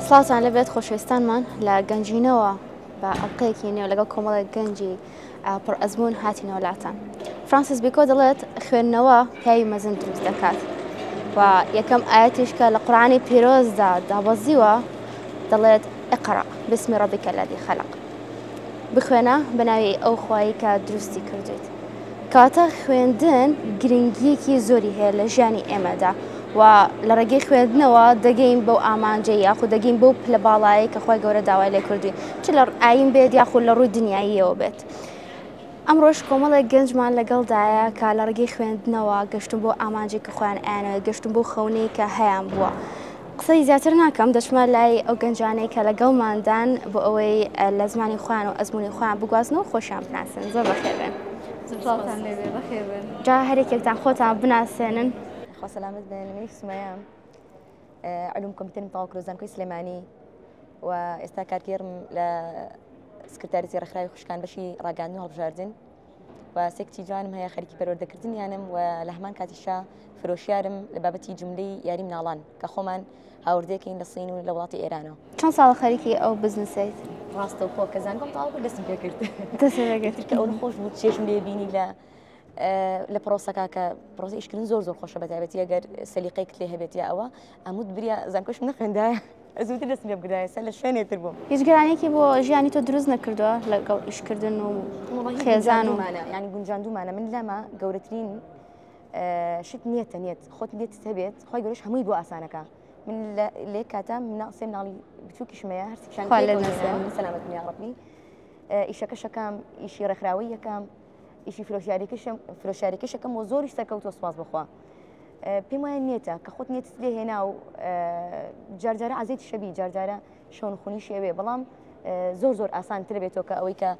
سڵاتان لەبێت خۆشەویستانمان لە گەنجینەوە بە ئەڵلقەیەکی نێو لەگەڵ کۆمەڵێک گەنجی پڕ ئەزمون هاتینەوە لاتان. فرانسیس بیکۆ دەڵێت خوێندنەوە پیاوی مەزن دروست دەکات و یەکەم ئاەتیشکە لە قورئانی پیرۆزدا دابەزیوە دەڵێت ئیقرأ بسمی ڕەبیکە الەذی خەلەق، بخوێنە بە ناوی ئەو خوایی کە دروستی کردویت. کاتە خوێندن گرنگیەکی زۆری هەیە لە ژیانی ئێمەدا و لە ڕێگەی خوێندنەوە دەگەین بەو ئامانجەی یاخود دەگەین بەو پلە باڵایی کە خۆی گەورە داوای لێ کردوین، چ لە ئاین بێت یاخود لە ڕووی دنیاییەوە بێت. ئەمڕۆژ کۆمەڵێک گەنجمان لەگەڵدایە کە لە ڕێگەی خوێندنەوە گەشتن بۆ ئامانجی کە خۆیان ئاینەوە، گەشتن بۆ خەونەی کە هەیان بووە. قسەی زیاتر ناکەم، دەچمە لای ئەو گەنجانەی کە لەگەڵماندان بۆ ئەوەی لە زمانی خۆیان و ئەزمموی خۆیان بگوازنەوە خۆشیان بناسن. زۆر بەخێربێن. جا هەرێکێکتان خۆتان بناسێنن. خوا سلامت بن. منی سمەیەم، علوم کۆمپیوتەری تەواو کرۆ زانکۆی سلێمانی و ئێستا کارگێرم لە سکرتاریەتی ڕێکخراوی خوشکان بەشی ڕاگەاندن و هەڵبژاردن و سێکتی جوانم هەیە خەریکی پەروەردەکردنیانم و لە هەمان کاتیشا فرۆشیارم لە بابەتی جملەی یاری مناڵان کە خۆمان هاوردەکەین لە سین و لە وڵاتی ئێرانەوە. چەند ساڵە خەریکی ئەو بزنسیت؟ ڕاستەوخۆ کە زانکۆم تەواو کرد دەستم پێ کرد. کە ئەو خۆش بوو چێشم لێ بینی لە پرۆسەکە کە پرۆسی ئیشکردن زۆر خۆشە بەتایبەتی ئەگەر سەلیقەیەک لێ هەبێت یا ئەوە ئەموت بریا زانکۆشم نەخوێندایە زووتر دەستم پێ بگرایە سەر لە شوێنێتر بووم. هیچ گرانێکی بۆ ژیانی تۆ دروست نەکردووە لەگەڵ ئیشکردن و خێزان و ینی گونجاندومانە. من لەمە گەورەترین شت نیەت خۆت لێت هەبێت خۆی گەورەش هەمووی بۆ ئاسانەکە. من لێ کاتە سێ مناڵی بچووکیشمەیە هەرسیشان سەلامەت یا ڕەبی. ئیشەکە شەکەم ئیشی ڕێکخراوی یەکەم، ئیشی فرۆشیاریکەشەکەم و زۆریش سەرکەوتۆ سوپاس بخوا. پێم وایە نیێتە کە خۆت نیێتت لێ هێنا و جارجارە ئازێتی شەبی جارجارە شۆن خونی شێوێ، بەڵام زۆر ئاسانتر بێتەوە کە ئەوەی کە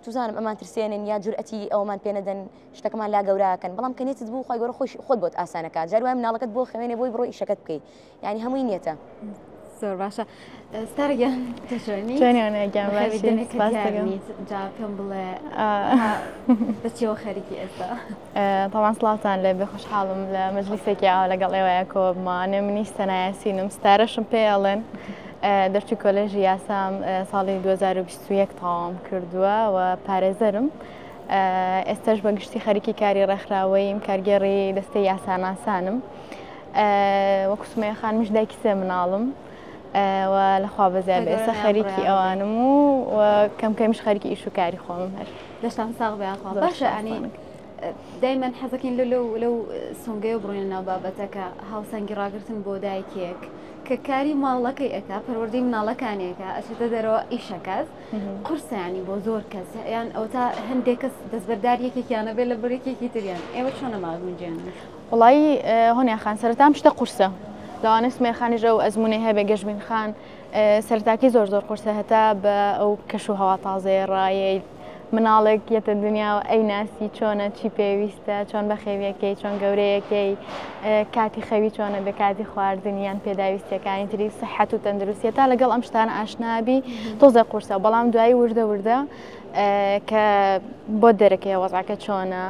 توزانم ئەمان ترسێنن یا جورئەتی ئەومان پێ نەدەن شتەکەمان لا گەوراکەن، بەڵام کە نیێتت بوو خۆی گەورە خۆت بۆت ئاسانەکە. جار وایە مناڵەکەت بۆ خوێنێ بۆی بڕۆ ئیشەکەت بکەیت، یعنی هەمووی نیێتە. زۆر باشە. ستارگیان جا پێم بڵێ بچیەوە خەریکی ئێستا. تاوان سڵاوتان لێ بێ، خۆشحاڵم لە مەجلیسێکی ئاوا لەگەڵ ئێوەیە کۆ بمانێ. منیش سەنایەسینم، ستارەشم پێڵێن دەرچووی کۆلێژی یاسام ساڵی 2021 تاوام کردووە و پارێزەرم. ئێستاش بەگشتی خەریکی کاری ڕێکخراوەییم، کارگێڕی دەستەی یاساناسانم. وەکو سومەیە خانمیش دایکی سێ مناڵم و لەخوا بەزیاد ئێستا خەریکی ئەوانم و کەمکەمیش خەریکی ئیش و کاری خۆمم هەر. دەشتان ساغ بێخوا باشە. ئەنی دایمەن حەزەکەین لەو سۆنگەی و بڕۆینە ناو بابەتەکە هاوسەنگی ڕاگرتن بۆ دایکێک کە کاری ماڵەکەی ئەکا پەروەردەی مناڵەکانێکە ئەچێتە دەرەوە ئیشەکەس قورسیانی بۆ زۆر کەس یان ئەو تا هەندێک کەس دەستبەرداریەکێکیانە بێت لە بڕێکێکی تریان. ئێوە چۆنە ماگونجێن؟ وڵی هۆنیا خان سەرەتام شتە قورسە لەوانە سمێخانیژە و ئەزمونەی هەبێ گەشتبین خان سەرتاکی زۆر قورسە هەتا بە ئەو کەش و هەوا تازەیە ڕایەی مناڵێک یەتە دنیا و ئەی ناسی چۆنە چی پێویستە، چۆن بە خێویەکەی، چۆن گەورەیەکەی، کاتی خەوی چۆنە بێ، کاتی خواردنیان پێداویستەکانی تری سەحەت و تەندروستی تا لەگەڵ ئەم شتانە ئاشنابی تۆزە قورسە. بەڵام دوایی وردە کە بۆ دەرەکەی وەزعەکە چۆنە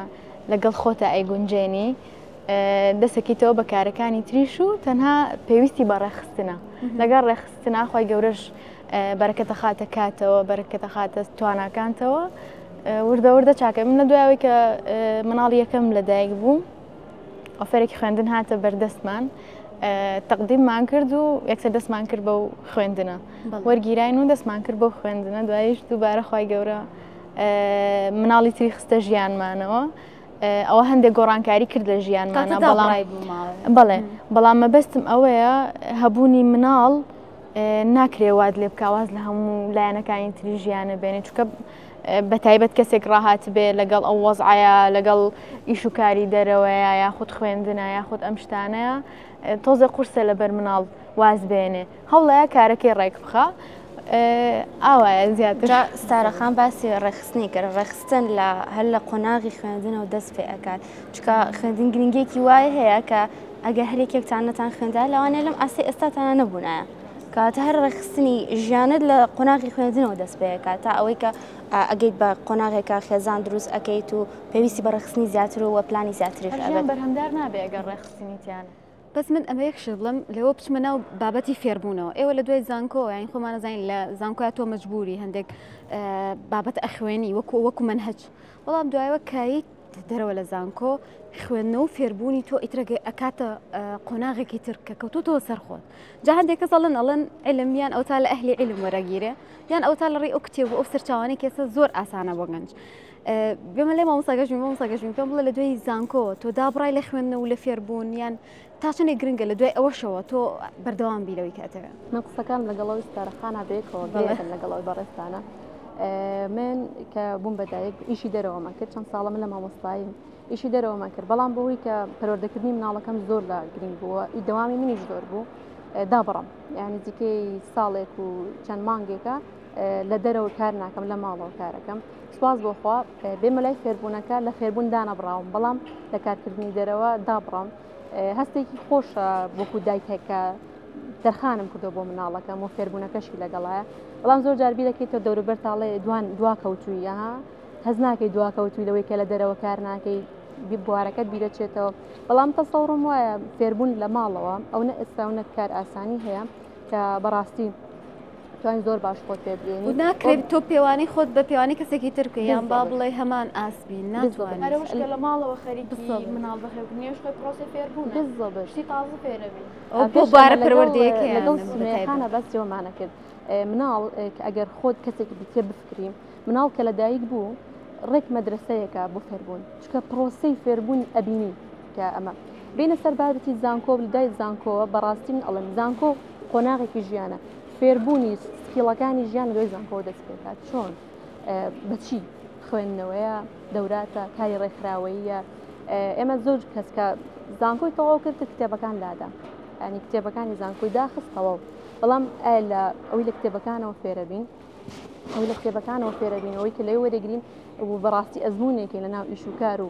لەگەڵ خۆتە ئەیگونجێنی دەسەکەیتەوە بە کارەکانی تریش و تەنها پێویستی بە ڕێخستنە. لەگەڵ ڕێخستنا خۆی گەورەش بەرەکەتە خاتە کاتەوە، بەرەکەتە خاتە تواناکانتەوە. وردە چاکە من لە دوایەوەی کە مناڵی یەکەم لەدایک بوو ئۆفەرێکی خوێندن هاتە بەردەستمان، تەقدیممان کرد و یەکسەر دەستمان کرد بەو خوێندنە، وەرگیراین و دەستمان کرد بۆ خوێندنە. دواییش دووبارە خۆی گەورە مناڵی تری خستە ژیانمانەوە. ئەوە هەندێک گۆڕانکاری کرد لە ژیانمانە، بەڵام مەبەستم ئەوەیە هەبوونی مناڵ ناکرێ واد لێ بکواز لە هەموو لایەنەکانی تری ژیانە بێنێ، چونکە بەتایبەت کەسێک ڕاهات بێ لەگەڵ ئەو وەزعایە لەگەڵ ئیش و کاری دەرەوەیە یاخود خوێندنە یاخود ئەم شتانەیە تۆزە قورسە لەبەر مناڵ واز بێنێ، هەوڵەیە کارەکەی ڕێک بخە. ئاوایە زیاتر ستارەخان باسی ڕێخستنی کرد. ڕێخستن هەر لە قۆناغی خوێندنەوە دەست پێ ئەکات، چکە خوێندن گرنگێکی وایە هەیە کە ئەگە هەرێکێکتان نەتان خوێندا لەوانێ لەم ئاسی ئێستاتانە نەبوونایە کاتە هەر ڕێخستنی ژیانت لە قۆناغی خوێندنەوە دەست پێ ئەکات تا ئەوەی کە ئەگەیت بە قۆناغێکە خێزان دروست ئەەکەیت و پێویستی بە ڕێخستنی زیاتر و وە پلانی زیاتری بەرهەمدار نابێ ئەگەر ڕێخستنیتیانە. بس من ئەمە یەکش بڵم لەوە بچمە ناو بابەتی فێربوونەوە ئێوە لە دوای زانکۆ یانی خۆمان نەزانین لە زانکۆە تۆ مەجبوری هەندێک بابەت ئەخوێنی وەکو منهج بەڵام دوایەوە کایی دەرەوە لە زانکۆ خوێندنەوە و فێربوونی تۆ ئیترەگە ئەکاتە قۆناغێکی تر کە کەوتوتەوە سەرخۆت جا هەندێک کەس ئەڵێن ئەلم یان ئەوتا لە ئەهلی عیلم وەرەگیرێ یان ئەوتا لە ڕێی ئەو کتێب و ئەو سەرچاوانەی کێسە زۆر ئاسانە بۆ گەنج بێمە لێ مامۆستاگەژین پێم بڵێ لە دوای زانکۆ تۆ دابڕای لە خوێندنەوە و لە فێربوون یان تا چنێک گرنگە لە دوای ئەوەشەوە تۆ بەردەوام بیلەوەی کاتەوە من قسەکان لەگەڵەوەی ستارەخانە بێکەوە لەگەڵەوەی بەڕێستانە من کە بووم بەدایک ئیشی دەرەوەمان کرد چەند ساڵە من لە مامۆستاییم ئیشی دەرەوەمان کرد بەڵام بۆەوەی کە پەروەردەکردنی مناڵەکەم زۆر لە گرنگ بووە دەوامی منیش زۆر بوو دابڕم یعنی دیکەی ساڵێک و چەند مانگێکە لە دەرەوە کار ناکەم لە ماڵەوە کارەکەم سواز بۆخوا بێمە لای فێربوونەکە لە فێربوون دانەبراوم بەڵام لە کارکردنی دەرەوە دابڕم هەستێکی خۆشە بۆکو دایکێکە دەرخانم کردو بۆ مناڵەکەم و فێربوونەکەشی لەگەڵایە بەڵام زۆر جاربی دەکەیتەوە دەوروبەر تاڵێ دواکەوتووی هەز ناکەی دواکەوتوی لەوەی کە لە دەرەوە کار ناکەی بوارەکەت بیرەچێتەوە بەڵام تەسەوڕم وایە فێربوون لە ماڵەوە ئەو نە ئێستا و نە کار ئاسانی هەیە کە بەڕاستی توانین زۆر باش خۆت پێ بێنی ناکرێت تۆ پێوانی خۆت بە پێوانی کەسێکی ترکە یان با بڵێ هەمان ئاسبی ناتوانێت هەروەش کە لە ماڵەوە خەریکی مناڵ بەخێبوونیش خۆی پرۆسی فێربوون بالضبط شتی تازە فێرەبی بۆ بارە پەروەردەیەکی لەگەڵ سمێخانە بەس جۆمانە کرد مناڵ ئەگەر خۆت کەسێکی بتێ بفکریم مناڵ کە لە دایک بوو ڕێک مەدرسەیەکە بۆ فێربوون چکە پرۆسەی فێربوون ئەبینی کە ئەمە بینە سەر بابەتی زانکۆ لەدای زانکۆوە بەڕاستی من ئەڵێم زانکۆ قۆناغێکی ژیانە فێربوونی سکیڵەکانی ژیان لەوەی زانکۆ دەست پێکات چۆن بەچی خوێندنەوەیە دەوراتە کاری ڕێکخراوەیە ئێمە زۆر کەس کە زانکۆی تەواو کرد کتێبەکان لادا ینی کتێبەکانی زانکۆی داخستەوە بەڵام لە ئەوەی لە کتێبەکانەوە فێرەبین ئەوەی لە کتێبەکانەوە فێرەبینەوەی کە لەوێ وەرەگرین و بەڕاستی ئەزمونێکی لە ناو ئیشوکار و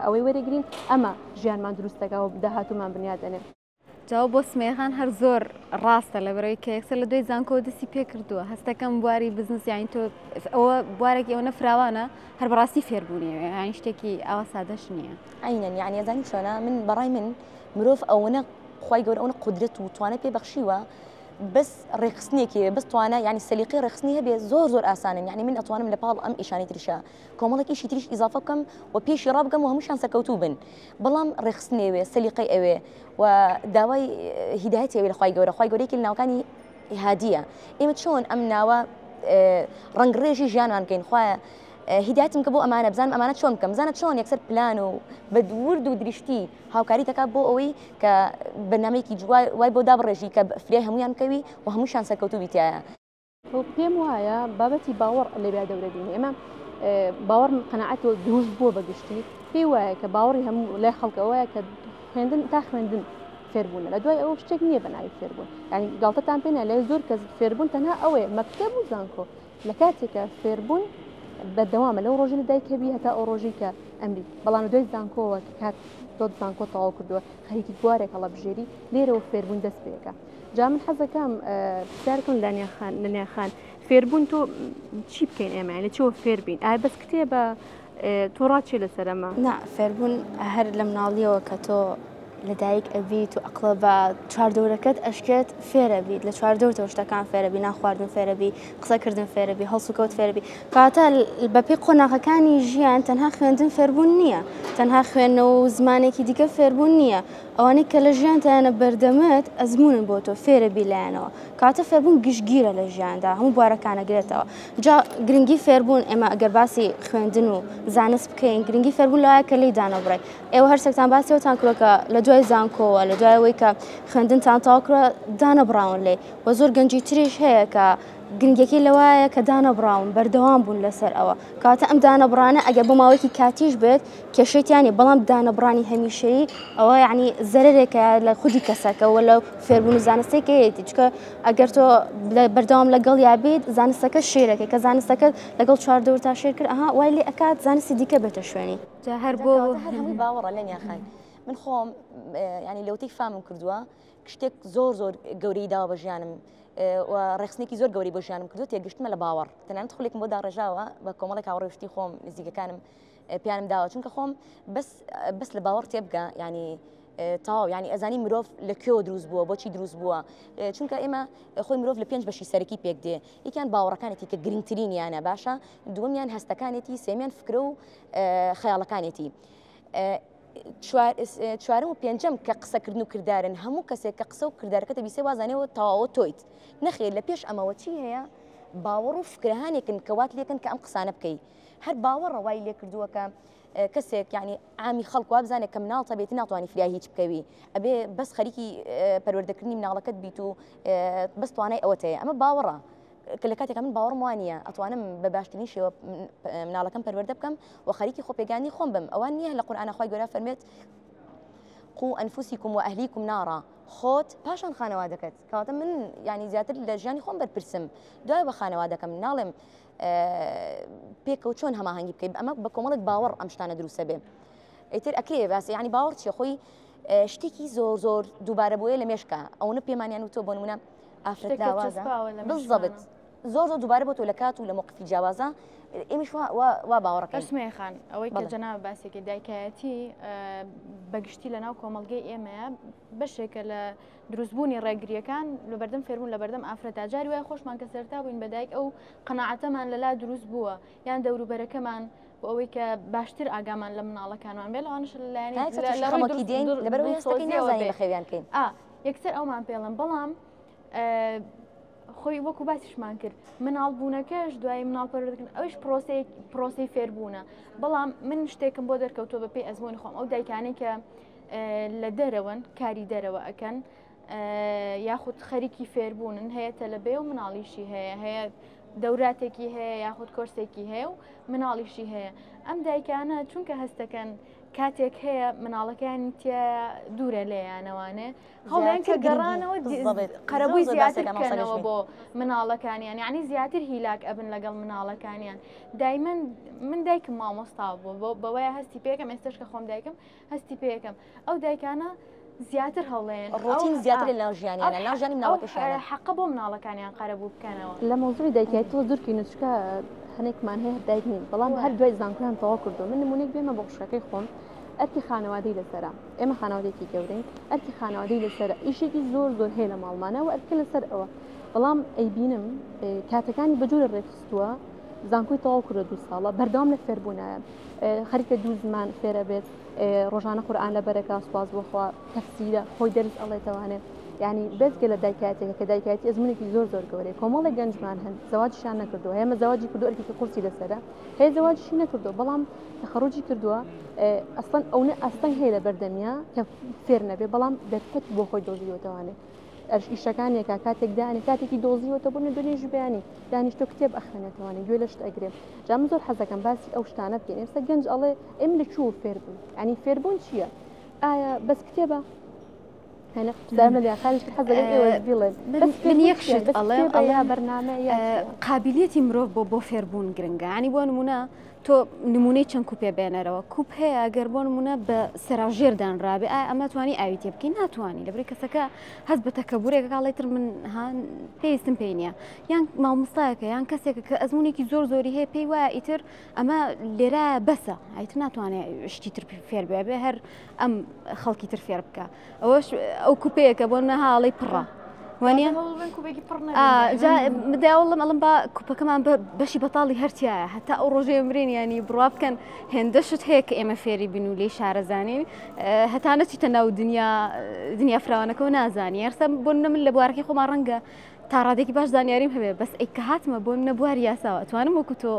ئەوەی وەرەگرین ئەمە ژیانمان دروستەکە و داهاتوومان بنیادەنێ جاو بۆ سمێخان هەر زۆر ڕاستە لە بەرەوەی کە یەکسەر لە دوای زانکۆ دەستی پێ کردووە هەستەکەم بواری بزنس یانی تۆ ئەوە بوارێکی ئەوە فراوانە هەر بەڕاستی فێربوونیەوە یانی شتێکی ئاوا سادەش نییە عینەن یعنی ئەزانی چۆنە من بەڕای من مرۆڤ ئەوەنە خی گەورە ئەوە قدرەت و توانە پێ بەخشیوە بس ڕێخستنێکی بەس توانە ینی سەلیقی ڕێخستنی هەبێ زۆر ئاسانن یعنی من ئەتوانم لە پاڵ ئەم ئیشانی تریشە کۆمەڵێکیشی تریش ئیزافە بکەم و پێشی ڕابگەم و هەمووشان سەرکەوتوو بن بەڵام ڕێخستنێوێ سەلیقی ئەوێ و داوای هیدایەتێوێ لە خی گەورەی لە ناوکانی هادیە ئێمە چۆن ئەم ناوە ڕنگڕێژی ژیانمان بکەین خوایە هیدایەتم کە بۆ ئەمانە بزانم ئەمانە چۆن بکەم بزانە چۆن یەکسەر پلان و بە ورد و دریشتی هاوکاری دەکات بۆ ئەوەی کە بەنامەیەکی جوای وای بۆ دابڕێژی کە فلای هەمویان بکەوی و هەمووشان سەرکەوتوو بیتایە پێم وایە بابەتی باوەڕ لەبیا دەورەبینی ئێمە باوەڕ قەناعەت و دروست بووە بەگشتی پێی وایە کە باوەڕی هەموو لای خەڵکەوەیە کە خوێندن تا خوێندن فێربوونە لە دوای ئەوە شتێک نییە بەناوی فێربوون ینی گاڵتەتان پێێنە لای زۆر کەس فێربوون تەنها ئەوەیە مەکتەب و زانکۆ لە کاتێکە فێربوون بەردەوامە لەو ڕۆژی لە دایکەبی هەتا ئەو ڕۆژی کە ئەمری بەڵام دوای زانکۆوە کات تۆ زانکۆ تەواو کردووە خەریکی گوارێک هەڵە بژێری لێرەوە فێربوون دەست پێەکە جا من حەزەکەم پرسیارکەم لە نیاخان فێربوون تۆ چی بکەین ئێمە لە چۆ فێربین ئایا بەس کتێبە تۆ ڕاچێ لەسەرەمە نا فێربوون هەر لە مناڵیەوە کە تۆ لەدایک ئەبییت و ئەقلە بە چواردەورەکەت ئەشکێت فێرەبیت لە چواردەورتەوە شتەکان فێرەبی ناخواردن فێرەبی قسەکردن فێرەبی هەڵسوکەوت فێرەبی کاتە بەپی قۆناغەکانی ژیان تەنها خوێندن فێربوون نییە تەنها خوێندنەوە و زمانێکی دیکە فێربوون نییە ئەوانەی کە لە ژیانتانە بەردەمت ئەزمونن بۆ تۆ فێرەبی لایەنەوە کاتە فێربوون گشتگیرە لە ژیاندا هەموو بوارەکانەگرێتەوە جا گرنگی فێربوون ئێمە ئەگەر باسی خوێندن و زانست بکەین گرنگی فێربوون لەوایە کە لی دانەبڕێ ئێوە هەرسێکتان باسیەوەتان کڕۆکە لە دوای زانکۆوە لە دوایەوەی کە خوێندنتان تاوکرە دانەبراون لێ و زۆر گەنجی تریش هەیە کە گرنگەکەی لەوایە کە دانەبراون بەردەوام بوون لەسەر ئەوە کاتە ئەم دانەبرانە ئەگەر بۆ ماوەیەکی کاتیش بێت کێشێتیانی بەڵام دانەبرانی هەمیشەیی ئەوە یعنی زەرێکە لە خودی کەسەکەەوە لە فێربوون و زانستێکە هەیەی چکە ئەگەر تۆ بەردەوام لەگەڵ یابێت زانستەکە شێرەکە کە زانستەکە لەگەڵ چواردەور تا شێر کرد ئەها وای لێ ئەکات زانستی دیکە بێتە شوێنی جا هەر بۆ هەمووی باوەڕە لە نیاخان من خۆم ینی لەوتەی فامم کردووە شتێک زۆر گەورەی داوە بە ژیانم و ڕێخستنێکی زۆر گەوری بۆ ژیانم کردو تێگەشتمە لە باوەڕ تەنانەت خولێکم بۆ داڕێژاوە بە کۆمەڵێک هاوڕێشتی خۆم نزیکەکانم پیانم داوە چونکە خۆم بەس لە باوەڕ تێبگە ینی تاو يعني ئەزانی مرۆڤ لە کوێ دروست بووە بۆچی دروست بووە چونکە ئێمە خۆی مرۆڤ لە 5 بەشی سەرەکی پێک دێ یەکیان باوەڕەکانێتی کە گرنگترینیانە باشە دووەمیان هەستەکانێتی سێمیان فکرە و خەیاڵەکانێتی چوارم و پێنجەم کە قسەکردن و کردارن هەموو کەسێک کە قسە و کردارەکەتە بیسێ وازانەوە تەواوە تۆیت نەخێر لە پێش ئەمەوە چی هەیە باوەڕ و فکرهانێکن کەوات لێکن کە ئەم قسانە بکەی هەر باوەڕەوای لێ کردووە کە کەسێک یعنی عامی خەڵک وا بزانێت کە مناڵتە بێت ناتوانانی فریا هیچ بکەوی ئەبێ بەس خەریکی پەروەردەکردنی مناڵەکەت بیت و بەس توانای ئەوەت هەیە ئەمە باوەڕە کە لە کاتێکە من باوەڕم وانە ئەتوانم بە باشترین شێوە مناڵەکەم پەروەردە بکەم و خەریکی خۆپێگانی خۆم بم ئەوان نییە لە قورئانە خوای گەورە فەرمێت قو ئەنفوسیکم و ئەهلیکم نارا خۆت پاشان خانەوادەکەت کەواتە من ینی زیاتر لە ژیانی خۆم بەرپرسم دوای بە خانەوادەکەم ناڵێم پێکەوت چۆن هەماهەنگی بکەیت ئەمە بە کۆمەڵێک باوەڕ ئەم شتانە دروستە بێ ئیتر ئەکرێ باسی ینی باوەڕ چیە خۆی شتێکی زۆر دووبارە بۆیە لە مێشکە ئەوە پێمانیان و تۆ بۆ نمونە ئافرەت لاوازە بالضبط زۆر دووبارە بۆ تۆ لە کات و لە موقفی جیاوازە ئێمەش وا باوەڕەکەی ئەسمێ خان ئەوەی کە جەناب باسێکی دایکایەتی بەگشتی لە ناو کۆمەڵگەی ئێمەیە بەشێکە لە دروستبوونی ڕێگریەکان لە بەردەم فێربوون لە بەردەم ئافرەتە جاری وای خۆشمان کە سەرتا بووین بەدایک ئەو قەناعەتەمان لەلا دروست بووە یان دەوروبەرەکەمان بۆ ئەوەی کە باشتر ئاگامان لە مناڵەکانمان بێ لەوانش لەلایەنی دێن لەبەرەوەی هەستەکەی نازانین بەخێویان کەین یەکسەر ئەومان پێڵم بەڵام خۆی وەکو باسیشمان کرد مناڵبوونەکەش دوای مناڵپەروەردەکردن ئەوش پرۆسەی فێربوونە بەڵام من شتێکم بۆ دەرکەوتۆ بە پێی ئەزمۆنی خۆم ئەو دایکانەی کە لە دەرەوەن کاری دەرەوە ئەکەن یاخود خەریکی فێربوونن هەیە تەلەبێ و مناڵیشی هەیە دەوراتێکی هەیە یاخود کۆرسێکی هەیە و مناڵیشی هەیە ئەم دایکانە چونکە هەستەکەن کاتێک هەیە مناڵەکانی تیا دوورە لێیانەوانێ هەڵیان کە گەڕانەوە قەرەبووی زیاترکەنەوە بۆ مناڵەکانیان یعنی زیاتر هیلاک ئەبن لەگەڵ مناڵەکانیان دایمەن من دایکم مامۆستا بوو بەوەیە هەستی پێکەم ئێستش کە خۆم دایکم هەستی پێکەم ئەو دایکانە زیاتر هەڵێن ڕۆتین زیاتر لە ژیانیانە ناو ژیانی مناڵەکەشیانە حەقە بۆ مناڵەکانیان قەرەبوو بکەنەوە لە مۆزوعی دایکایەتی تۆ دوورکی نوچکە هەنێکمان هەیە دایک نین بەڵام هەر دوای زانکۆیان تەواو کردو من نمونێک بێمە بۆ قشەکەی خۆم ئەرکی خانەوادەی لەسەرە ئێمە خانەوادێکی گەورەین ئەرکی خانەوادەی لەسەر ئیشێکی زۆر هەیە لە ماڵمانە و ئەرکە لەسەر ئەوە بەڵام ئەیبینم کاتەکانی بەجۆرە ڕێخستووە زانکۆی تەواو کردە 2 ساڵە بەردەوام لە فێربوونایە خەریکە 2 زمان فێرە بێت ڕۆژانە قورئان لە بەرەکە سوپاس بۆخوا تەفسیرە خۆی دەرس ئەڵێتەوانێت یعنی بێزگە لە دایکایەتێکە کە دایکایەتی ئەزمونێکی زۆر گەورەیە کۆمەڵی گەنجمان هەن زەواجیشیان نەکردووە هەیە زەواجی کردو ئەرکێکی قورسی لەسەرە هەیە زەواجیشی نەکردو بەڵام تەخەڕوجی کردووە ئەسڵەن ئەو ئەستەنگ هەیە لە بەردەمیە کە فێر نەبێ بەڵام دەرکەوت بۆ خۆی دۆزیوەتەوانێت ئیشەکانێکە کاتێک دانی کاتێکی دۆزیوەتە بوون دنیێژ بیانی دانیشتۆ کتێب ئەخوێنێتەوانێت گوێ لە شت ئەگرێت جام زۆر حەزەکەم باسی ئەو شتانە بکەین ئێستا گەنج ئەڵێ ئێم لە چوو فێربوون ینی فێربوون چییە ئایا بەس کتێبە هەنە زارمە خارج حەزەکەم ئێوە بڵێن من یەک شت ئەڵێم ئەڵێ بەرنامە قابلیەتی مرۆڤ بۆ فێربوون گرنگە ینی بۆ نمونە تۆ نمونەی چەند کوپێ بێنەرەوە کوپ هەیە گەر بۆ نمونە بە سەراژێردانرابێ ئەمە توانی ئاوی تێ بکەین ناتوانانی لەبەر کەسەکە هەست بە تەکەبورێک کاڵێتر من پێویستم پێی نییە یان مامۆستایەکە یان کەسێکە کە ئەزمونێکی زۆری هەیە پێی وایە ئیتر ئەمە لێرە بەسە ئایتر ناتوانێت شتی تر فێر بێ هەر ئەم خەڵکی تر فێر بکە ئەوەش ئەو کوپەیەکە بۆ نەهاڵی پڕە وانە مداوڵم ئەڵم با کوپەکەمان بەشی بەتاڵی هەرچایە هەتا ئەو ڕۆژێ مرین ینی بڕوا بکەن هێندەشت هەیە کە ئێمە فێری بن و لێی شارەزانین هەتا نەچیتە ناو دنیا فراوانەکەەوە نازانی ئەرسە بۆ من لە بوارەکەی خۆمان ڕەنگە تا ڕادێکی باش زانیاریم هەبێ بەس ئەی کە هاتمە بۆ منە بوار یاساوە توانم وەکو تۆ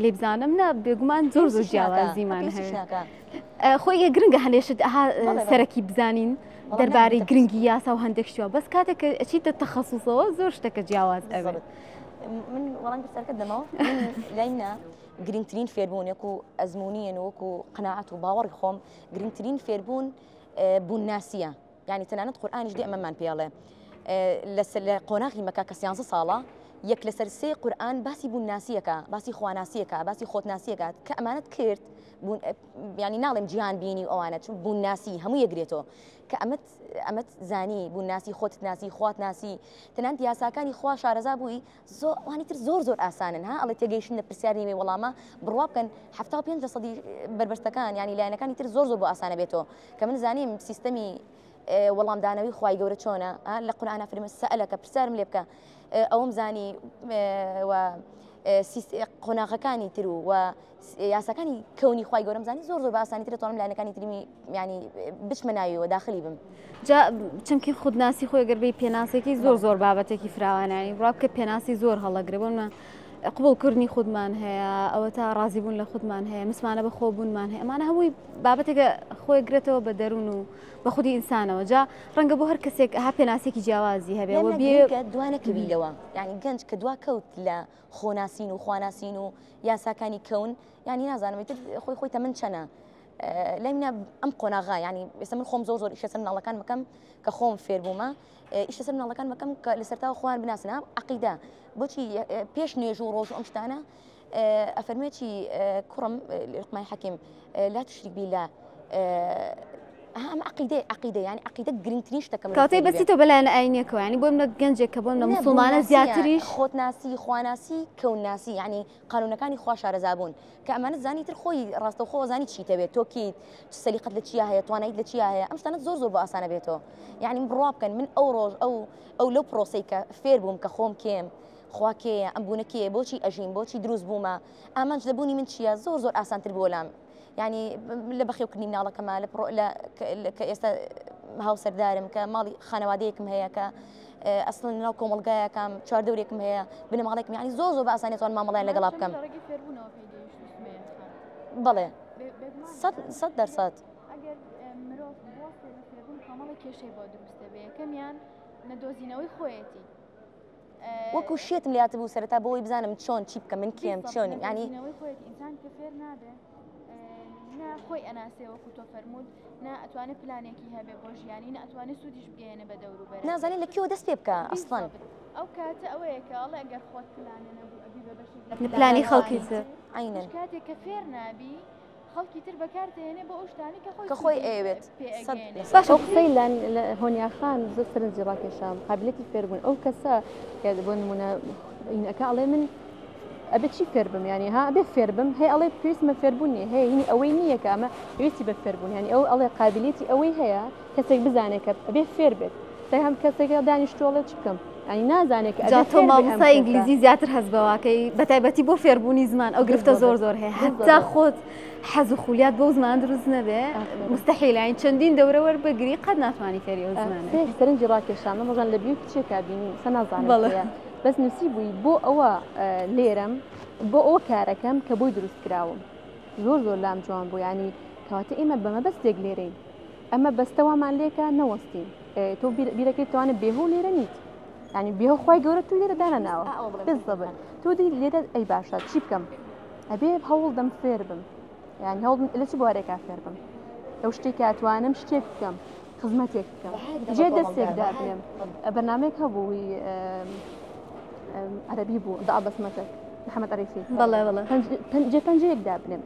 لێ بزانم نە بێگومان زۆر جیاوازیمان هەیە خۆی گرنگە هەلێشت سەرەکی بزانین دەربارەی گرنگی یاسا و هەندێک شووە بەس کاتێک ئەچیتە تەخەسوسەوە زۆر شتێکە جیاواز ئەوێت من وەڵام سەرکە دەمەوە لاینا گرنگترین فێربوون و ئەزممویە وەکو قەناعەت و باوەڕی خۆم گرنگترین فێربوون بوونناسیە یعنی تەنانەت قورئانیش دێ ئەمەمان پێڵێ لە قۆناغی مەکە کە 13 ساڵە یەک لەسەر 3 قورئان باسی بوونناسیەکە باسی خواناسیەکە باسی خۆتناسیەکە کە ئەمانەت کرد يعني ناڵێم جیهان بینی و ئەوانە چون بوون ناسی هەموو یەگرێتەوە کە ئەمەت زانی بوون ناسی خۆت ناسی خوات ناسی تەنانەت یاساکانی خوا شارەزا بووی وانی تر زۆر ئاسانن ها ئەڵێ تێگەیشتن لە پرسیار نیمەی وەڵامە بڕوا بکەن 75% بربەستەکان ینی لایەنەکانی تر زۆر بۆ ئاسانە بێتەوە کە من زانیم سیستەمی وەڵامدانەوەی خوای گەورە چۆنە لە قورئانە فەرمێ سەئەلەکە پرسیارم لێ بکە ئەوم زانی قۆناغەکانی تر و یاساکانی کەونی خوای گەورەم زانی زۆر بە ئاسانی ترە توانم لایەنەکانی تریمی ینی بچمە ناویەوە داخلی بم جا چەمکی خودناسی خۆی گەربەی پێناسێکی زۆر بابەتێکی فراوانانی ڕابکە پێناسی زۆر هەڵەگرێ بۆمە قبولکردنی خودمان هەیە ئەوە تا ڕازیبوون لە خودمان هەیە مسمانە بە خۆبوونمان هەیە ئەمانە هەمووی بابەتێکە خۆی گرێتەوە بە دەروون و بە خودی ئینسانەوە جا ڕەنگە بۆ هەر کەسێک ها پێناسێکی جیاوازی هەبێەوە بێ دوانەکەبیلەوە یعنی گەنج کە دوا کەوت لە خۆناسین و خواناسین و یاساکانی کەون ینی نازانم خۆی تەمەن چەنە لای منە ئەم قۆناغا ینی ئێستا من خۆم زۆر ئیشە مناڵەکان مەکەم کە خۆم فێر بوومە ئیشە سەر مناڵەکان مەکەم کە لە سەرتاوە خۆیان بناسنە عەقیدە بۆچی پێش نوێژ و ڕۆژ ئەم شتانە ئەفەرمێکی کوڕم لقمای حەکیم لا تشرك بالله ئەم عەقیدە ینی عەقیدە گرنگترین شتەکەم کاتەی بەسیتەوە بەلایەنە ئاینیەکەوە ینی بۆ منە گەنجێک کە بۆم لە موسڵمانە زیاتریش خۆتناسی خواناسی کەونناسی ینی قانونەکانی خوا شارەزابوون کە ئەمانە زانی تر خۆی ڕاستەوخۆ زانی چیتە بێت تۆکیت سەلیقەت لە چیا هەیە توانایت لە چیا هەیە ئەم شتانە زۆر بە ئاسانە بێتەوە یعنی بڕوا بکەن من ئەو ڕۆژ ئەو لەو پرۆسەی کە فێر بووم کە خۆم کێم خواکەیە ئەم بوونەکەیە بۆچی ئەژین بۆچی دروست بوومە ئامانج لەبوونی من چییە زۆر ئاسانتر بۆ لام ینی لە بەخێوکردنی مناڵەکەمە کە ئێستا هاوسەردارم کە ماڵی خانەوادەیەکم هەیە کە ئەسڵ ناو کۆمەڵگایەکەم چواردەورێکم هەیە بنەماڵێکم ینی زۆر بە ئاسانیتوان مامەڵیان لەگەڵا بکەم بەڵێ 100% کێشەی بۆ دروستە بێ یەکەمیان نەدۆزینەوەی خۆیەتی وەکو شێتم لاتە بوو سەرەتا بۆی بزانم چۆن چی بکەم من کێم چۆنی ینی ئینسان کە فێر نابێ نا خۆی ئەناسێ وەکو تۆ فەرموود نا ئەتوانێت پلانێکی هەبێ بۆ ژیانی نا ئەتوانێت سوودیش بگەێنە بە دەوروبەر نازانێت لە کێوە دەست پێ بکە ئەسڵەن ئەو کاتە ئەوەیە کە ئەڵێ ئەگەر خۆت پلانێ نەبوو ئەبی بە بەشێک پلانی خەڵکی تر عینەن کاتێک کە فێر نابی خەڵکی تر بەکاردێنێ بۆ ئەو شتانی کە خۆی ئەوێت ئەو قسەی لە هۆنیاخان زۆر سەرنجی ڕاکێشام قابلیەتی فێربوون ئەو کەسە کە بۆ نمونە ئینەکە ئەڵێ من ئەبێ چی فێر بم ینی ها ئەبێ فێر بم هەیە ئەڵێ پێویستمە فێربوون نیە هەیە هینی ئەوەی نییە کە ئەمە پێویستی بە فێربوون ینی ئەو ئەڵێ قابلیەتی ئەوەی هەیە کەسێک بزانێت کە ئەبێ فێر بێت تا هەم کەسێکە دانیشتوڵێ چ بکەم ئەنی نازانێت تۆ مامۆستا ئینگلیزی زیاتر هەست بەواکەی بەتایبەتی بۆ فێربوونی زمان ئەو گرفتە زۆر هەیە هەتا خۆت حەز و خولیات بۆ زمان دروست نەبێ مستحیل این چەندین دەورە وەربگری قەت ناتوانانی فێری ئەو زمانە سەرنجی ڕاکێشام ڕۆژان لە بیو کچێکا بینی سە نازانێت بەس نووسی بووی بۆ ئەوە لێرەم بۆ ئەوە کارەکەم کە بۆی دروست کراوم زۆر لام جوان بوو ینی کەواتە ئێمە بەمە بەستێک لێرەین ئەمە بەستەوامان لێکە نەوەستین تۆ بیرەکەی توانە بێهۆ لێرە نیت ینی بێهۆ خوای گەورە تو لێرە دانە ناوە بزەبن تۆ دی لێرە ئەی باشە چی بکەم ئەبێ هەوڵ دەم فێر بم یعنی هەوڵ لە چ بوارێکا فێر بم ئەو شتێک ئەتوانم شتێک بکەم خزمەتێک بکەم جێ دەستێک دابێم بەرنامەیەک هەبووی عربی بوو دعا بەسمەتێک محەممەد عەریفی بەڵێ پەنجەیەک دابنێم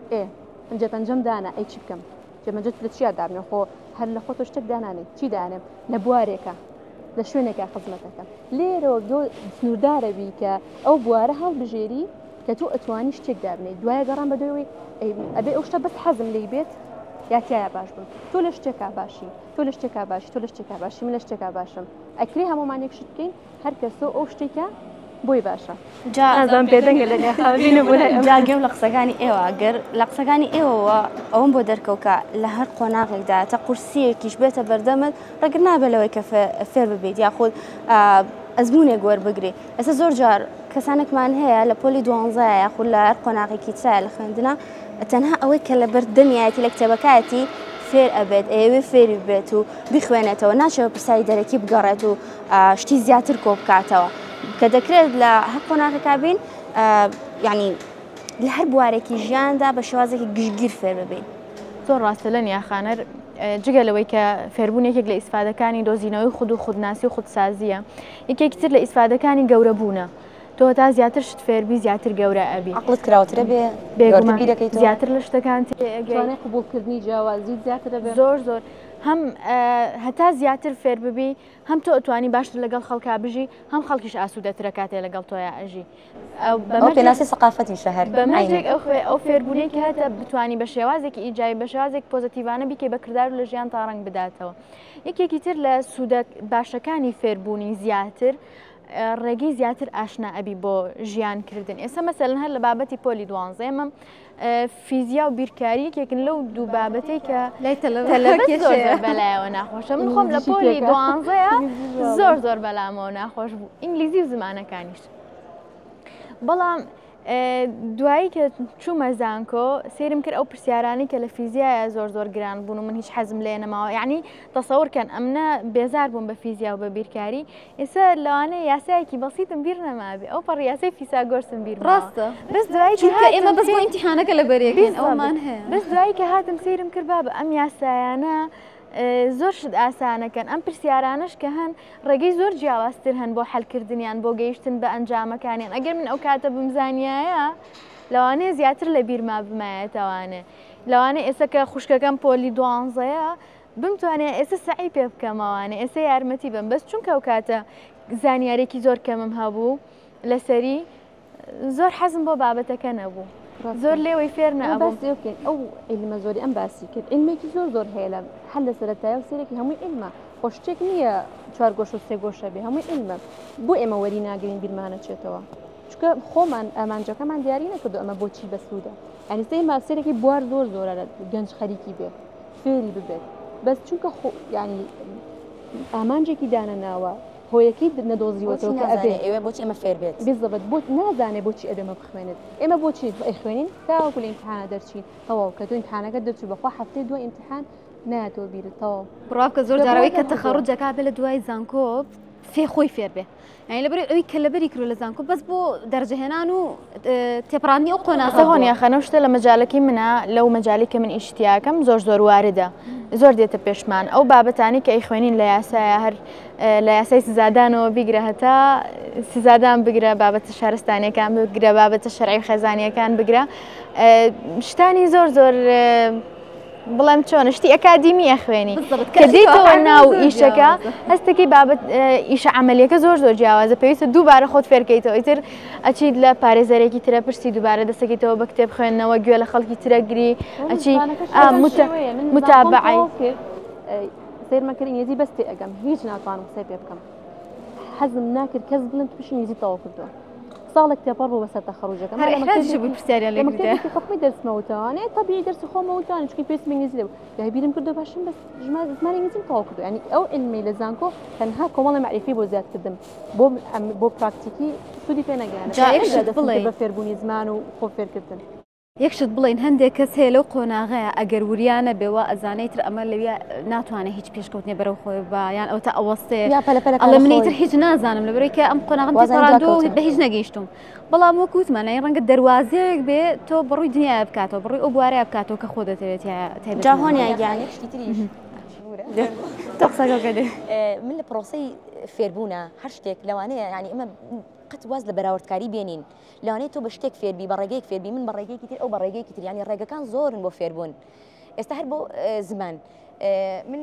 پەنجەم دانا ئەی چی بکەم جێمەجێت لە چیا دابنێ خۆ هەر لە خۆ تۆ شتێک دانانێت چی دانێم لە بوارێکە لە شوێنێکە خزمەتەکەم لێرەوە دۆ سنووردارەبی کە ئەو بوارە هەڵبژێری کە تۆ ئەتوانی شتێک دابنێت دوایە گەڕان بە دوێەوەی ئەبێ ئەو شتە بەس حەزم لی بێت یاتیایە باش بم تۆ لە شتێکا باشی تۆ لە شتێکا باشی تۆ لە شتێکا باشی من لە شتێکا باشم ئەکرێ هەمومان یەک شت بکەین هەر کەسۆ ئەو شتێکە بۆی باشە ئازان پێدەنگە لە جاگەم لە قسەکانی ئێوە گەر لە قسەکانی ئێوەوە ئەوم بۆ دەرکەوکە لە هەر قۆناغێکدا تا قورسیەکیش بێتە بەردەمت ڕێگر نابێتەوەی کە فێر ببێت یاخود ئەزمونێک وەربگری ئێستا زۆر جار کەسانێکمان هەیە لە پۆلی 12 یاخود لە هەر قۆناغێکی چایە لە خوێندنە تەنها ئەوەی کە لە بەردەمیەتی لە کتێبەکەتی فێر ئەبێت ئێوێ فێری بێت و بخوێنێتەوە ناچەوە پرسایی دەرەکی بگەڕێت و شتی زیاتر کۆ بکاتەوە کە دەکرێت لە هەر قۆناغێکا بین یعنی لە هەر بوارێکی ژیاندا بە شێوازێکی گشتگیر فێر ببین زۆر ڕاستە لە نیاخانەر جگە لەوەی کە فێربوونێکێک لە ئیسفادەکانی دۆزینەوەی خود و خودناسی و خودسازیە یەکێکی تر لە ئیسفادەکانی گەورەبوونە تۆ تا زیاتر شت فێربی زیاتر گەورە ئەبی عقلت کراوەترە بێ بێگومان بیرەکەیتەوە زیاتر لە شتەکان تێگەی توانای قبولکردنی جیاوازی زیاتر دەبێت زۆر هەم هەتا زیاتر فێر ببی هەم تۆ ئەتوانی باشتر لەگەڵ خەڵکا بژی هەم خەڵکیش ئاسوودەترە کاتێ لەگەڵ تۆیە ئەژی ئەو پێناسی سەقافەتی شەهر بەمەجێک ئەو فێربوونەی کە هەتە بتوانی بە شێوازێکی ئیجابی بە شێوازێک پۆزتیڤانە بیکەی بە کردار و لە ژیان تا ڕەنگ بداتەوە یەکێکی تر لە سوودە باشەکانی فێربوونی زیاتر ڕێگەی زیاتر ئاشنا ئەبی بۆ ژیانکردن ئێستا مەسەلەن هەر لە بابەتی پۆلی 12 ئێمە فیزیا و بیرکاری یەکێکن لەو دوو بابەتەی کە تەلەبەت زۆر بەلایەوە ناخۆشە من خۆم لە پۆلی 12 زۆر بەلامەوە ناخۆش بوو ئینگلیزی و زمانەکانیش بەڵام دوایی کە چوومە زانکۆ سێرم کرد ئەو پرسیارانی کە لە فیزیایە زۆر گران بوون و من هیچ حەزم لێ نەماوە یعنی تەسەورکەن ئەمنە بێزار بووم بە فیزیا و بە بیرکاری ئێستا لەوانەیە یاسایەکی بەسیتم بیر نەمابێ ئەو پەڕ یاسای فیساگۆرسم بیر ڕاستە بەس دوایی ئێمە بەس بۆ ئیمتیحانەکە لە بەرێکین ئەومان هەیە بەس دوایی کە هاتم سێرم کرد بابە ئەم یاسایانە زۆر شت ئاسانەکەن ئەم پرسیارانش کە هەن ڕێگەی زۆر جیاوازتر هەن بۆ حەلکردنیان بۆ گەیشتن بە ئەنجامەکانیان ئەگەر من ئەو کاتە بمزانایە لەوانەیە زیاتر لە بیرما بمایەتەوانێ لەوانەیە ئێستا کە خوشکەکەم پۆلی 12ەیە بمتوانێت ئێستا سعی پێ بکەمەوانێ ئێستا یارمەتی بم بەس چونکە ئەو کاتە زانیارێکی زۆر کەمم هەبوو لەسەری زۆر حەزم بۆ بابەتەکە نەبوو زۆر لێوەی فێر نەبوو ئەو علمە زۆری ئەم باسی کرد علمێکی زۆر هەیە لە هەل لە سەرەتایە و سێرێکی هەمووی علمە خۆشتێک نییە 4 گۆش و 3 گۆشە بێ هەمووی علمە بۆ ئێمە وەری ناگرین بیرمانە چێتەوە چکە خۆمان ئامانجەکەمان دیاری نەکردو ئەمە بۆچی بەسوودە ینی سێ ماسێرێکی بوار زۆرە لە گەنج خەریکی بێت فێری ببێت بەس چونکە ینی ئامانجێکی دانە ناوە هۆیەکەی نەدۆزیوەتەوە کە ئەبێ ئێوە بۆچی ئەمە فێر بێت بێزەبەت بۆ نازانێ بۆچی ئەبێمە بخوێنێت ئێمە بۆچی خوێنین تاوەکو لە ئیمتحانە دەرچین تەواو کە تۆ ئیمتحانەکە دەرچوو بەخوا هەفتەی دوای ئیمتحان نایەتەوە بیرتەوە بڕاوکە زۆر جاراوەی کە تەخەڕوجەکە بێ لە دوای زانکۆ خۆی فێر بێ یعنی لەبەر ئەوی کە لەبەری کرۆ لە زانکۆ بەس بۆ دەرجەهێنان و تێپڕانی ئەو قۆناغە هۆنیا خەنە شتە لە مەجالەکی منە لەو مەجالی کە من ئیشتیاکەم زۆر واردە زۆر دێتە پێشمان ئەو بابەتانی کە ئەی خوێنین لە یاسایە هەر لە یاسای سزادانەوە بیگرە هەتا سزادان بگرە بابەتە شارستانیەکان بگرە بابەتە شەرعی خێزانیەکان بگرە شتانی زۆر بڵێم چۆن شتی ئەکادیمیە خوێنی کە دیتەوە ناو ئیشەکە هەستێکی بابەت ئیشە عملیەکە زۆر جیاوازە پێویستە دووبارە خۆت فێرکەیتەوە ئیتر ئەچیت لە پارێزەرێکی ترە پرسی دووبارە دەسەکەیتەوە بە کتێب خوێندنەوە گوێ لە خەڵکی ترەگری ئەچی متابعی سێرمەکرد ئینگلیزی بەس تێ ئەگەم هیچ ناتوانم قسەی پێ بکەم حەزم ناکرد کەس بڵم تووشی ئینگلیزی تەواو کردووە ساڵێک تێپەڕ بوو بەسەر تەخەڕوجەکە پرسیاریان لێ کردێ خەڵکی دەرسمەوتەوانێ تەبیعی دەرسی خۆمەوتوانێت چونکە پێویستم ئینگلیزی دەبوو داهێبیرم کردو باشم بەس زمانی ئینگلیزیم تەواو کردو ینی ئەو علمی لە زانکۆ تەنها کۆمەڵی معرفی بۆ زیادکردم بۆ پراکتیکی سوودی پێ نەگەیاند بە فێربوونی زمان و خۆ فێرکردن یەکشت بڵین هەندێک کەس هەیە لەو قۆناغەیە ئەگەر وریانە بێەوە ئەزانەیتر ئەمە لەوێ ناتوانێت هیچ پێشکەوتنێ بەرەو خۆی بە یان ئەو تا ئەوەستێ ئەڵێ منیتر هیچ نازانم لەبەرەوەی کە ئەم قۆناغم تێپەڕاندووە بە هیچ نەگەیشتم بەڵام وەکوتمانە ڕەنگە دەواازەیەک بێ تۆ بڕووی دنیای بکاتەوە بڕووی ئەو بوارەیە بکاتەوە کە خۆ دەتەوێت جاهۆنیان شتی تریش تەقسەکەدێ من لە پرۆسەی فێربوونە هەر شتێک لەوانەیە ینی ئەمە قەت واز لە بەراوردکاری بێنین لەوانەیە تۆ بە شتێک فێربی بە ڕێگەیەک فێربی من بە ڕێگەیەکی تر ئەو بە ڕێگەیەکی تر ینی ڕێگەکان زۆرن بۆ فێربوون ئێستا هەر بۆ زمان من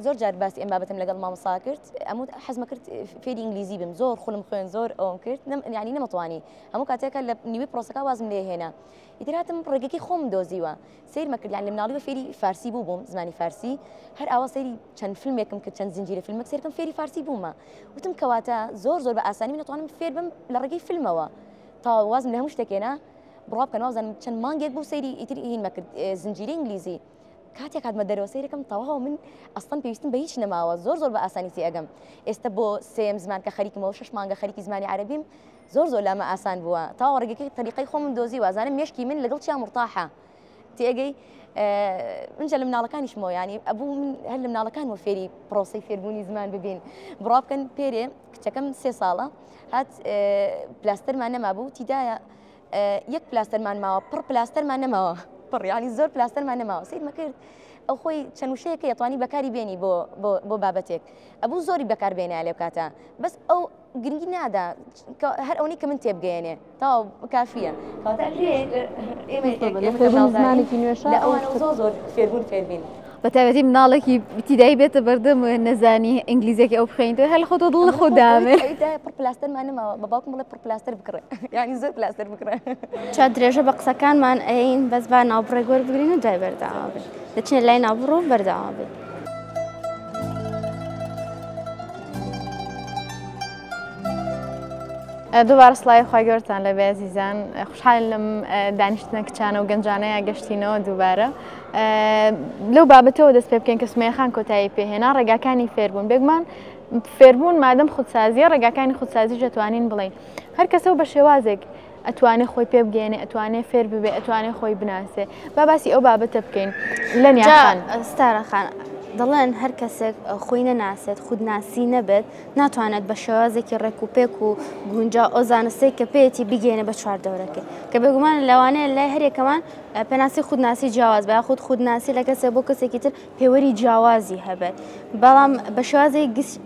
زۆر جار باسی ئەم بابەتم لەگەڵ مامۆستا کرد ئەموو حەزمە کرد فێری ئینگلیزی بم زۆر خولم خوێن زۆر ئەوم کرد ینی نەمەتوانی هەموو کاتێکە لە نیوەی پرۆسەکە وازم لێ هێنا ئیتر هاتم ڕێگەکی خۆم دۆزیوە سیرمە کرد یان لە مناڵی بە فێری فارسی بووم زمانی فارسی هەر ئاوا سەیری چەند فیلمێکم کرد چەند زنجیرە فیلمێک سێرکەم فێری فارسی بوومە وتم کەواتە زۆر بە ئاسانی من نتوانم فێر بم لە ڕێگەی فیلمەوە تا وازم لە هەموو شتێکێنە بڕوا بکەن وازانم چەند مانگێک بوو سەیری ئیتر هینمە کرد زنجیرە ئینگلیزی کاتێک هاتمە دەرەوە سەیرەکەم تەواو من ئەستان پێویستم بە هیچ نەماوە زۆر بە ئاسانی تێ ئەگەم ئێستا بۆ سێم زمان کە خەریکمەوە 6 مانگە خەریکی زمانی عەرەبیم زۆر لامە ئاسان بووە تاوە ڕێگەکەی طریقەی خۆم دۆزی وازانم مێشکی من لەگەڵ چیان مرتاحە تێگەی منجە لە مناڵەکانیشمەوە ینی ئەبوو من هەر لە مناڵەکان وە فێری پرۆسەی فێربوونی زمان ببین بڕوا بکەن پێرێ کچەکەم 3 ساڵە هات پلاستەرمان نەمابوو تیدایە یەک پلاستەرمان ماوە پڕ پلاستەرمان نەماوە پڕ ینی زۆر پلاستەرمان نەماوە سیرمە کرد ئەو خۆی چەند وشەیەکە یتوانی بەکاری بێنی بۆ بابەتێک ئەبوو زۆری بەکاربێنە لێو کاتە بەس ئەو گرنگی نادا هەر ئەوەی کە من تێبگەێنێ تاو کافیە زمانێکی نوێش لە ئەوان زۆر فێربوون فێربین بە تایبەتی مناڵێکی بتیدایی بێتە بەردەم نەزانی ئینگلیزیێکی ئەو بخێنیتە هەر خۆ دڵ خۆدامێ پڕ پلاستەرمانەمەوە بە باوکم بڵێ پڕ پلاستەر بکڕێ یعنی زۆر پلاستەر بکڕێ چا درێژە بە قسەکانمان ئەین بەس با ناوبڕێک وەربگرین و جای بەرداوا بێت دەچینە لای ناوبڕ و بەرداوا بێت دووبارە سڵای خی گەورتان لە بێزیزان خوشحال لەم دانیشتنە کچانە و گەنجانەیە گەشتینەوە دووبارە لەو بابەتەوە دەست پێ بکەین کە سمێخان کۆتایی پێهێنا ڕێگاکانی فێربوون بێگومان فێربوون مادەم خودسازیە ڕێگاکانی خودسازی دەتوانین بڵین هەر کەسە بە شێوازێک ئەتوانێت خۆی پێ بگەێنێ ئەتوانێت فێر ببێ ئەتوانێت خۆی بناسێ باسی ئەو بابەتە بکەین لە نیاخان ستارەخان دەڵێن هەر کەسێک خۆی نەناسێت خودناسی نەبێت ناتوانێت بە شێوازێکی ڕێکوپێک و گونجا ئۆزانستەی کە پێێتی بگەێنە بە چواردەورەکە کە بێگومان لەوانەیە لای هەرێکەمان پێناسی خودناسی جیاواز بە خود خودناسی لە کەسێک بۆ کەسێکی تر پێوەری جیاوازی هەبێت بەڵام بە شێوازی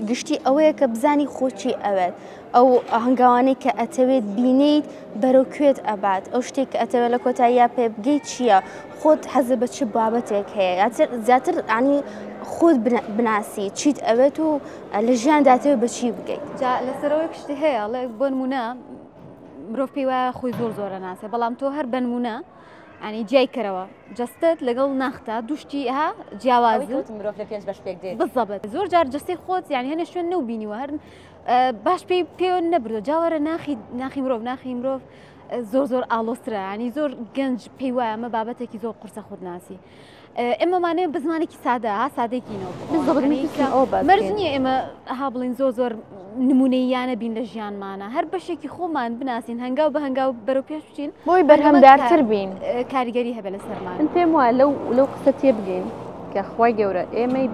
گشتی ئەوەیە کە بزانی خۆچی ئەوێت ئەو هەنگاوانەی کە ئەتەوێت بینیت بەرەوکوێت ئەبات ئەو شتێک کە ئەتەوێت لە کۆتاییە پێ بگەیت چییە خۆت حەزە بە چ بابەتێک هەیە زیاتر عنی خۆت بناسی چیت ئەوێت و لە ژیان داتەوێت بە چی بگەیت لەسەرەوەی کشتی هەیە لە بۆ نمونە مرۆڤ پێی وایە خۆی زۆرە ناسێ بەڵام تۆ هەر بنمونە ینی جای کەرەوە جستت لەگەڵ ناختا دوشتی ها جیاوازی مرۆڤ لە پێنج بەش پێک دێت بزەبێت زۆر جار جستی خۆت یعنی هەنێ شوێن نەوبینیوە هەر باش پێی نەبردو جاوەرە ناخی مرۆڤ زۆر ئالۆسترە ینی زۆر گەنج پێی وایە ئەمە بابەتێکی زۆر قورسە خودناسی ئێمەمانەیە بە زمانێکی سادە سادێکینەوە مەرج نییە ئێمە ها بڵین زۆر نمونەیانە بین لە ژیانمانە هەر بەشێکی خۆمان بناسین هەنگاو بە هەنگاو بەرەو پێش بچین بۆی بەرهەمدارتر بین کاریگەری هەبێ لە سەرمان من پێم وایە لەو قسە تێ بگەین کە خی گەورە ئێمەی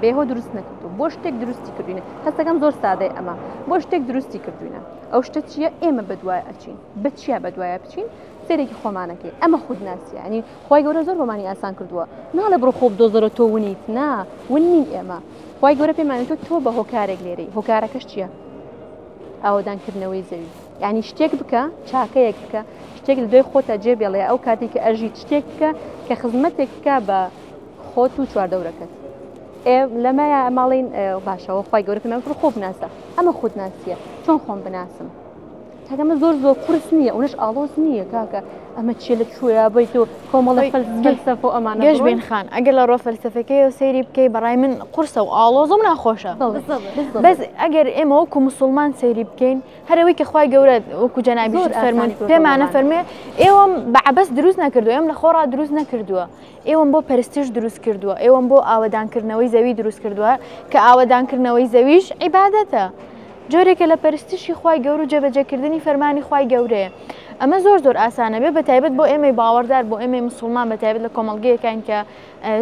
بێهۆ دروست نەکردو بۆ شتێک دروستی کردوینە هەستەکەم زۆر سادەی ئەمە بۆ شتێک دروستی کردوینە ئەو شتە چییە ئێمە بەدوایە ئەچین بە چیە بەدوایە بچین سێرێکی خۆمانەکەی ئەمە خودناسی ینی خی گەورە زۆر بۆمانی ئاسان کردووە ناڵە بڕۆ خۆب دۆزەرە تۆ ونیت نا ون نین ئێمە خی گەورە پێمانی تۆ بە هۆکارێک لێرەی هۆکارەکەش چییە ئاوەدانکردنەوەی زەوی ینی شتێک بکە چاکەیەک بکە شتێک لە دوای خۆتە جێبێڵێ ئەو کاتی کە ئەژیت شتێک بکە کە خزمەتێک بکە بە خۆت و چواردەورەکەت لەمایە ئەماڵین باشەوە خی گەورە پێمان خۆ بناسە ئەمە خودناسیە چۆن خۆم بناسم تاکەمە زۆر قورس نییە ئەوش ئاڵۆز نییە کاکە ئەمە چێ لە کوێە بیت و کۆمەڵی فەلسفە و ئەمانە گەشتبین خان ئەگەر لە ڕۆ فەلسفەکەی و سەیری بکەی بەڕای من قورسە و ئاڵۆزم ناخۆشە بەس ئەگەر ئێمە وەکو مسلمان سەیری بکەین هەرەوەی کە خی گەورە وەکو جەنابی فەرمون پێمانە فەرمێ ئێوەم بەعبەس دروست نەکردووە ئێم لە خۆڕا دروست نەکردووە ئێوەم بۆ پەرستش دروست کردووە ئێوەم بۆ ئاوەدانکردنەوەی زەوی دروست کردووە کە ئاوەدانکردنەوەی زەویش عیبادەتە جۆرێکە لە پەرستشی خی گەور و جێبەجێکردنی فەرمانی خی گەورەیە ئەمە زۆر ئاسانە بێ بە تایبەت بۆ ئێمەی باوەڕدار بۆ ئێمەی مسلمان بە تایبەت لە کۆمەڵگەیەکان کە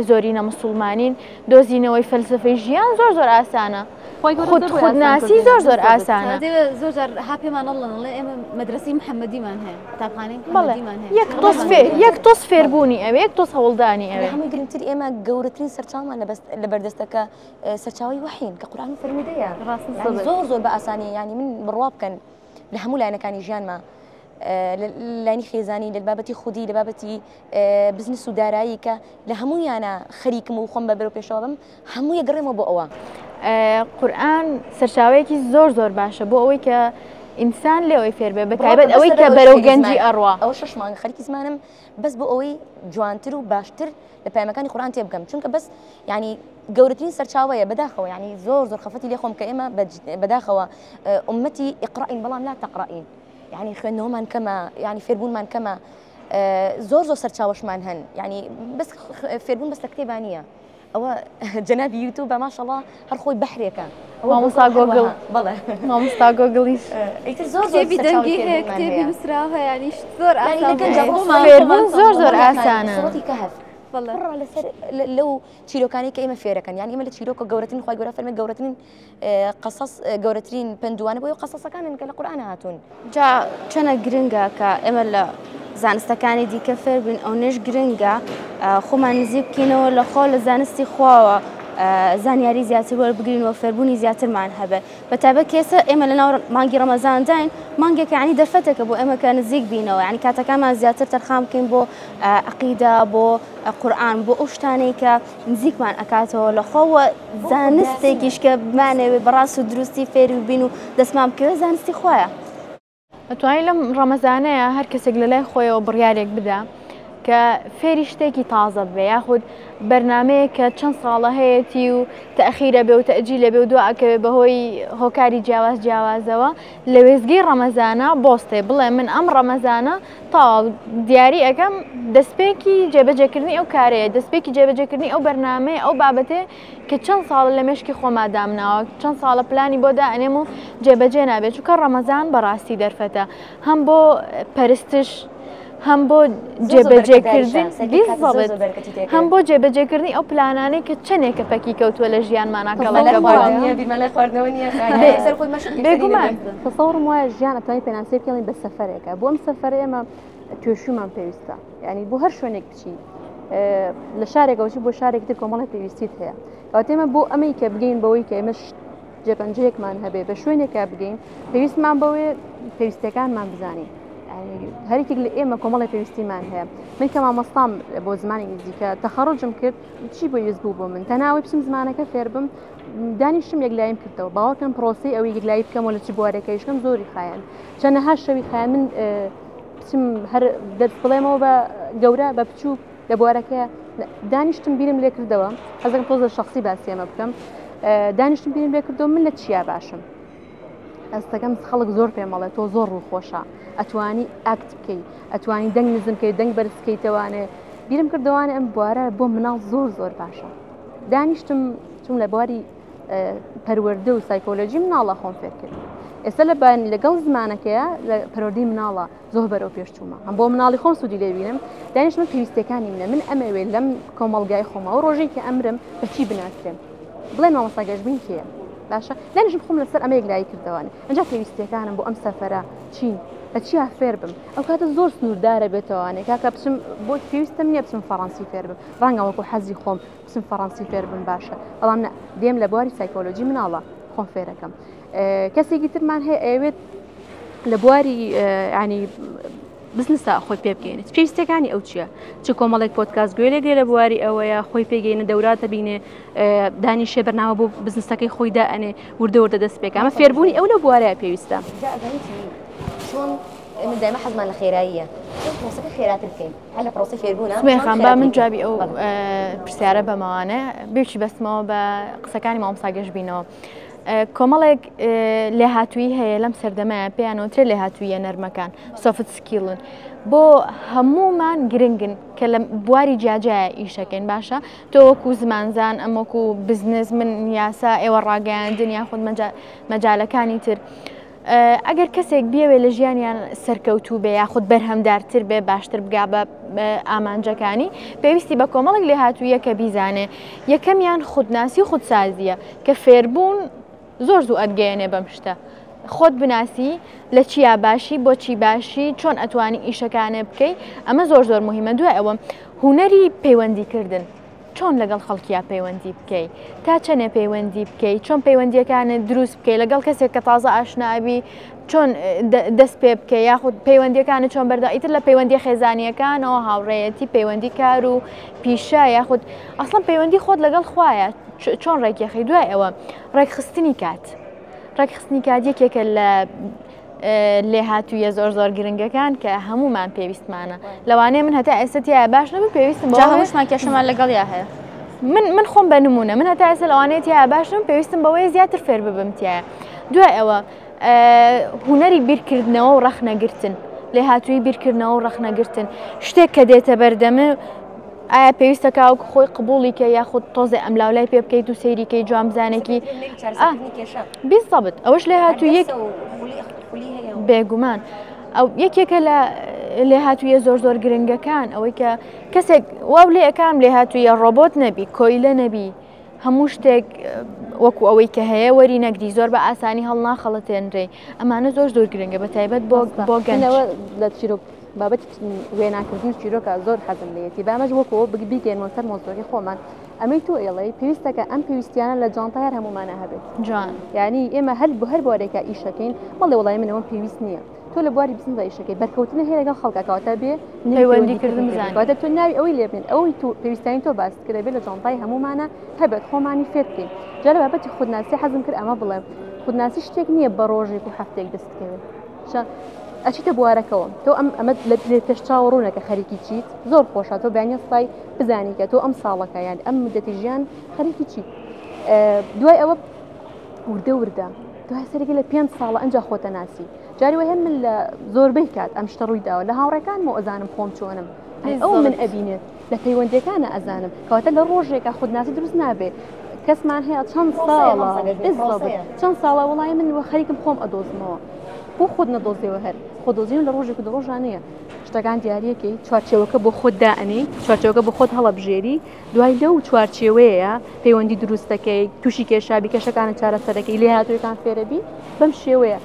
زۆرینە مسلمانین دۆزینەوەی فەلسفەی ژیان زۆر ئاسانە خودناسی زۆر ئاسانە زۆر هاپێمان ئەڵێ ئێمە مەدرسەی محەممەدیمان هەیە قوتابخانەی محەممەدیمان هەیە یەک تۆس فێربوونی ئەوێ یەک تۆس هەوڵدانی ئەوێ هەمووی گرنگتر ئێمە گەورەترین سەرچاومان لە بەردەستەکە سەرچاوی وحین کە قورآن فەرموودەیە زۆر بە ئاسانی ینی من بڕوا بکەن لە هەموو لایەنەکانی ژیانمە لانی خێزانی لە بابەتی خودی لە بابەتی بزنس و دارایی کە لە هەموویانە خەریکم و خۆم بە بەرەو پێشەوە بم هەموو یەگەڕێمەوە بۆ ئەوە قورآن سەرچاوەیەکی زۆر باشە بۆ ئەوەی کە ئینسان لێەوەی فێربێ بە تایبەت ئەوەی کە بەرەو گەنجی ئەڕوا ئەو 6 مانگە خەریکی زمانم بەس بۆ ئەوەی جوانتر و باشتر لە پایمەکانی قورآن تێ بگەم چونکە بەس ینی گەورەترین سەرچاوەیە بەداخەوە ینی زۆر خەفەتی لێ خۆم کە ئێمە بەداخەوە ئومەتی ئیقڕائین بەڵام لا تەقڕائین يعني خوێندنەوەمان کەمە ینی فێربوونمان کەمە زۆر سەرچاوەشمان هەن ینی بەس فێربوون بەس لە کتێبان نییە ئەوە جەنابی یوتیوب ماشەڵڵا هەر خۆی بەحرێکە مامۆستا گۆگڵ بەڵێ مامۆستا گۆگڵیش کتێبی دەنگی هەیە کتێبی نووسراوە ینی زۆر فێربوون زۆر ئاسانە سوڕەتی کەهف لەسەر لەو چیرۆکانی کە ئێمە فێرەکەن یان ئێمە لە چیرۆکە گەورەترین خی گەورە فەرمێ گەورەترین قەسەس گەورەترین پندوانە بۆ ئەو قەسەسەکانن کە لە قورئان هاتوون جا چەنە گرنگە کە ئێمە لە زانستەکانی دیکە فێر بن ئەو نەش گرنگە خۆمان نزیک بکەینەوە لە خۆ لە زانستی خواوە زانیاری زیاتر وەربگرین و فێربوونی زیاترمان هەبێت بەتایبەت کێسە ئێمە لەناو مانگی ڕەمەزان داین مانگێک یعنی دەرفەتێکە بۆ ئێمە کە نزیک بینەوە یعنی کاتەکانمان زیاتر تەرخام بکەین بۆ عەقیدە بۆ قورئان بۆ ئەو شتانەی کە نزیکمان ئەکاتەوە لە خۆوە زانستێکیش کە بمانەوێت بەڕاست و دروستی فێری بین و دەستمان بکەوێت زانستی خۆیە. ئەتوانین لەم ڕەمەزانەیە هەر کەسێک لە لای خۆیەوە بڕیارێک بدە کە فێری شتێکی تازە بێ یاخود بەرنمەیە کە چەند ساڵە هەیەی و تەخیرە بێ و تەجیلە بێ و دوعاکەوێ بەهۆی هۆکاری جیاوازەوە لە وێزگەی ڕەمەزانە بۆستێ بڵێ من ئەم ڕەمەزانە تاوا دیاری ئەەکەم دەستپێکی جێبەجێکردنی ئەو کارەیە دەستپێکی جێبەجێکردنی ئەو بەرنمەیە ئەو بابەتێ کە چەند ساڵە لە مێشکی خۆمادامناوە چەند ساڵە پلانی بۆ دائەنێم و جێبەجێ نابێت چونکە ڕەمەزان بەڕاستی دەرفەتە هەم بۆ پەرستش هەم بۆ جێبەجێکردن هەم بۆ جێبەجێکردنی ئەو پلانانەی کە چەندێکە پەکی کەوتووە لە ژیانمانەکەڵێگومان تەسەوڕم وایە ژیان ئەتوانین پێناسێ بکەڵین بە سەفەرێکە بۆ ئەم سەفەرە ئێمە توێشومان پێویستە یعنی بۆ هەر شوێنێک بچین لە شارێکەوەچی بۆ شارێکتر کۆمەڵی پێویستیت هەیە کاتێمە بۆ ئەمەی کە بگەین بەوەی کە ئێمەش جێپەنجەیەکمان هەبێ بە شوێنێکە بگەین پێویستمان بەوێ پێویستەکانمان بزانین هەرێکێک لە ئێمە کۆمەڵی پێویستیمان هەیە من کە مامۆستام بۆ زمانی نزیکە تەخەڕۆجم کرد چی بۆ ویست بوو بۆ من تەناوی بچم زمانەکە فێر بم دانیشتم یەکلایم کردەوە باوەکەم پرۆسی ئەوەی یەکلایی بکەمەوە لە چ بوارەکەیشکەم زۆری خایەن چەندەها شەوی خایەن من بچم هەر دەست بڵێمەوە بە گەورە بە بچوو لە بوارەکە دانیشتم بیرم لێ کردەوە حەزەکەم تۆزە شخصی باسیێمە بکەم دانیشتم بیرم لێ کردەوە من لە چیا باشم ئەستەکەم خەڵک زۆر پێمەڵێت تۆ زۆر ڕووخۆشە ئەتوانی ئاکت بکەیت ئەتوانی دەنگ نزم بکەیت دەنگ بەرزکەیتەوانێ بیرم کردوانە ئەم بوارە بۆ مناڵ زۆر باشە دانیشتم چون لە بواری پەروەردە و سایکۆلۆژی مناڵە خۆم فێر کرد ئێستا لەگەڵ زمانەکەیە لە پەروەردەی مناڵە زۆر بەرەو پێشچوومە هەم بۆ مناڵی خۆم سوودی لێبینم دانیشتم پێویستەکانی منە من ئەمەوێت لەم کۆمەڵگای خۆمە و ڕۆژێک کە ئەمرم بەچی بناسرێم بڵێ مامۆستا گەشتبین کێیە باشە دانیشتم خۆم لەسەر ئەمە یەکلایی کردوانە ئەنجا پێویستەکانم بۆ ئەم سەفەرە چین بە چیا فێر بم ئەو کاتە زۆر سنووردارە بێتەوانێ کاکە بچم بۆ پێویستم نییە بچم فەڕەنسی فێر بم ڕەنگە وەکو حەزی خۆم بچم فەڕەنسی فێر بم باشە بەڵام دێم لە بواری سایکۆلۆژی مناڵە خۆم فێرەکەم کەسێکی ترمان هەیە ئەوێت لە بواری ینی بزنسا خۆی پێ بگەێنێت پێویستەکانی ئەو چییە چ کۆمەڵێک پۆدکاست گوێ لێ لە بواری ئەوەیە خۆی پێگەینە دەوراتە بینێ دانیشێ بەرنامە بۆ بزنسەکەی خۆی دائەنێ وردە دەست پێکە ئەمە فێربوونی ئەو لە بوارەیە پێویستە چۆن من دائما حەزمان لە خێراییە پرۆسەکە خێراتر بکەین هەر لە پرۆسە فێربوونە سمێخان با من جوابی ئەو پرسیارە بەماوانە بێکی بەستمەوە بە قسەکانی مامۆستا گەشتبینەوە کۆمەڵێک لێهاتووی هەیە لەم سەردەمایە پێیانەوەترێ لێهاتوویە نەرمەکان سۆفت سکیلن بۆ هەمومان گرنگن کە لە بواری جیاجایە ئیشەکەین باشە تۆ وەکو زمانزان ئەم وەکو بزنس من یاسا ئێوە ڕاگەیاندن یاخود مەجالەکانی تر ئەگەر کەسێک بیاوێ لە ژیانیان سەرکەوتوو بێ یاخود بەرهەمدارتر بێ باشتر بگا بە ئامانجەکانی پێویستی بە کۆمەڵێک لێهاتوویە کە بیزانێ یەکەمیان خودناسی و خودسازیە کە فێربوون زۆر زوو ئەتگەیەنێ بەم شتە خۆت بناسی لە چیا باشی بۆ چی باشی چۆن ئەتوانی ئیشەکانە بکەی ئەمە زۆر مهمە دوای ئەوە هوەری پەیوەندیکردن چۆن لەگەڵ خەڵکییا پەیوەندی بکەی تا چەنێ پەیوەندی بکەی چۆن پەیوەندیەکانت دروست بکەی لەگەڵ کەسێک کە تازە ئاشنابی چۆن دەست پێ بکەی یاخود پەیوەندیەکانت چۆن بەردا ئیتر لە پەیوەندی خێزانیەکانەوە هاوڕێیەتی پەیوەندی کار و پیشە یاخود ئەسڵەن پەیوەندی خۆت لەگەڵ خوایە چۆن ڕێکیەخی دوای ئەوە ڕێکخستنی کات یەکێکە لە لێهاتوویە زۆر گرنگەکان کە هەمومان پێویستمانە لەوانەیە من هەتا ئێستاە باش نەبوو پێویستم هەمووشمان کێشەمان لەگەڵ یا هەیە من خۆم بە نمونە من هەتا ئێستا لەوانەیە تیا باشم پێویستم بەوەی زیاتر فێر ببم تایە دوای ئەوە هوەری بیرکردنەوە و ڕەخنەگرتن لێهاتووی بیرکردنەوە و ڕەخنەگرتن شتێک کە دێتە بەردەمە ئایا پێویستە کاوک خۆی قبوڵیکە یاخود تۆزێ ئەملاولای پێ بکەیت و سەیریکەی جوامزانێکی بیستەبت ئەوەش لێهاتوویەک بێگومان ئەو یەکێکە لە لێهاتوویە زۆر گرنگەکان ئەوەی کە کەسێک واو لێ ئەەکان لێهاتوویە ڕۆبۆت نەبی کۆیلە نەبی هەموو شتێک وەکو ئەوەی کە هەیە وەری نەگری زۆر بە ئاسانی هەڵ ناخەڵەتێنرێ ئەمانە زۆر گرنگە بە تایبەت بۆ گەنجەوە لە چیرۆ بابەتی وێناکردنی چیرۆکە زۆر حەزم لێتی بامەش وەکەوە بیگەینەوە سەر مۆزۆری خۆمان ئەمەی تۆ ئێڵێ پێویستەکە ئەم پێویستیانە لە جانتای هەر هەمومانە هەبێت جوان یعنی ئێمە هەر بۆرێکە ئیشەکەین بەڵێ وڵای منەوە پێویست نییە تۆ لە بواری بزندا ئیشەکەی بەرکەوتنە هەیە لەگەڵ خەڵکەکەواتە بێ پەیوەندیکردن بزانین کاتە تۆ ناوی ئەوەی لێ بێن ئەوەی تو پێویستانی تۆ باس کرێ بێت لە جانتای هەمومانە هەبێت خۆمانی فێر بکەین جا لە بابەتی خودناسی حەزم کرد ئەمە بڵێم خودناسی شتێک نییە بە ڕۆژێک و هەفتێک دەستکەوێت ئەچیتە بوارەکەەوە تۆ ئەمە لە پێشچاوەڕوونەکە خەریکی چیت زۆر خۆشە تۆ بەیانی سڵای بزانی کە تۆ ئەم ساڵەکە یان ئەم مدەتی ژیان خەریکی چیت دوای ئەوە وردە دوای سەرێکی لە 5 ساڵە ئەنجا خۆتە ناسی جاری وە هەم من لە زۆربەی کات ئەم شتە ڕوویداوە لە هاوڕێکانمە ئەزانم خۆم چۆنم ئەو من ئەبینێت لە پەیوەندەکانە ئەزانم کەواتە لە ڕۆژێکە خودناسی دروست نابێت کەسمان هەیە چەند ساڵە چەند ساڵە وڵای من وە خەریکم خۆم ئەدۆزمەوە بۆ خۆت نەدۆزیەوە هەر خۆدۆزیون لە ڕۆژێک دە ڕۆژانەیە شتەکان دیارەکەی چوارچێوەکە بۆ خۆت دائنی چوارچێوەکە بۆ خۆت هەڵەبژێری دوای لەو چوارچێوەیە پەیوەندی دروستەکەی تووشی کێشابی کێشەکانە چارەسەرەکەی لێ هاتوویەکان فێرەبی بەم شێوەیە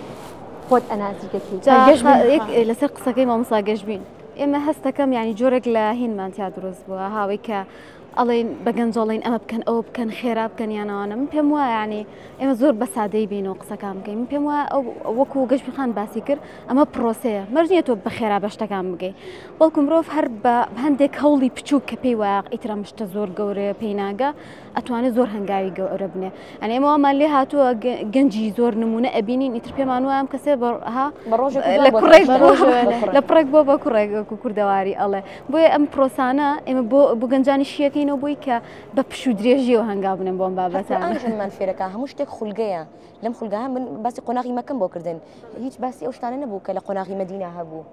خۆت ئەنازیکەکەی لەسەر قسەکەی مامۆستا گەشتبین ئێمە هەستەکەم ینی جۆرێک لە هینمان تیا دروست بووە هاوی کە ئەڵێن بەگەنجۆڵین ئەمە بکەن ئەو بکەن خێرا بکەن یانەوانە من پێم وایە ینی ئێمە زۆر بە سادەی بینەوە قسەکان بکەین من پێم وایە وەکو گەشتبیخان باسی کرد ئەمە پرۆسەیە مەرجە تۆ بە خێرا بەشتەکان بگەی بەڵکو مرۆڤ هەر بە هەندێک هەوڵی بچووک کە پێی وایە ئیترا مشتە زۆر گەورەیە پێی ناگە ئەتوانێت زۆر هەنگاوی گەورە بنێ ئەنێ ئێمەوەمان لێ هاتووە گەنجی زۆر نمونە ئەبینین ئیتر پێمان وایە کەسێ لە پڕێک بۆ بە کوڕێک کوردەواری ئەڵێ بۆیە ئەم پرۆسانە ئێمە بۆ گەنجانی شیەکەینەوە بۆی کە بە پش و درێژیەوە هەنگاو بنێن بۆم بابەتمان فێرەکە هەموو شتێک خولگەیە لەم خولگەیان من باسی قۆناغی مەکەم بۆ کردن هیچ باسی ئەو شتانە نەبوو کە لە قۆناغی مەدینە هەبوو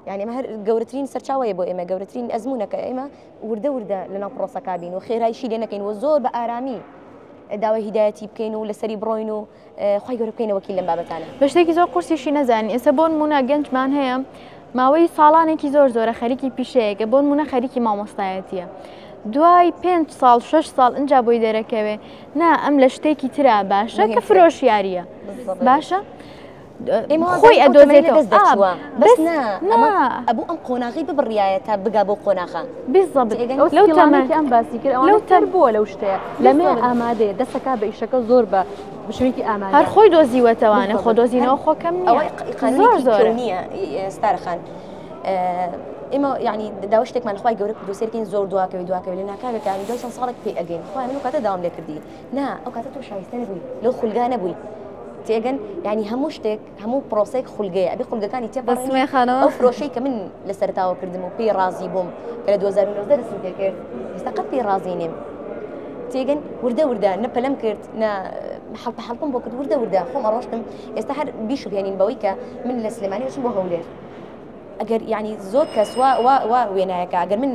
یعنی ئەمە هەر گەورەترین سەرچاوەیە بۆ ئێمە گەورەترین ئەزمونەکە ئێمە وردە لەناو پرۆسەکە بین و خێرایشی لێ نەکەین و زۆر بە ئارامی داوای هیدایەتی بکەین و لەسەری بڕۆین و خی گەورە بکەینەوە وەکیل لەم بابەتانە بە شتێکی زۆر قورسیشی نەزانانی ئێستا بۆ نمونە گەنجمان هەیە ماوەی ساڵانێکی زۆرە خەریکی پیشەیەکە بۆ نمونە خەریکی مامۆستایەتیە دوای 5 ساڵ 6 ساڵ ئەنجا بۆی دەرەکەوێ نا ئەم لە شتێکی ترا باشە کە فرۆشیاریە باشە خۆی ئەدۆزێتەوە ئەبوو ئەم قۆناغی ببڕایە تا بگا بۆ قۆناغا لەو تەمانێکی ئەم باسی کرد ئەو تەر بووە لەو شتەیە لەمێ ئامادەیە دەستەکە بە ئیشەکە زۆر بە بشوێکی ئامادە هەر خۆی دۆزیوەتەوانە خۆ دۆزینەوە خۆکەم زۆر نییە ستارەخان ئێمە ینی داوای شتێکمان خی گەورە دووسێرکەین زۆر دواکەوی دواکەوی لە ناکاوێکانی دوای چەند ساڵێک پێ ئەگەین خۆیان من کاتە داوام لێ کردی نا ئەو کاتە تۆ شایستە نەبووی لەو خولگا نەبووی تێگەن ینی هەموو شتێک هەموو پرۆسێک خولگەیە ئەبێ خولگەکانی تێبەسمێخانەوە ئەو فرۆشەی کە من لە سەرتاوە کردم و پێی ڕازی بووم کە لە 2019 دەستم پێ کرد ئێستا قەت پێی ڕازی نیم تێگەن وردە نە پەلەم کرد نە حەڵپەم بۆ کرد وردە خۆم ئەڕۆشتم ئێستا هەر بیشوبێنین بەوەی کە من لە سلێمانی وچم بۆ هەولێر ئەگەر ینی زۆر کەس وا وێنایەکە ئەگەر من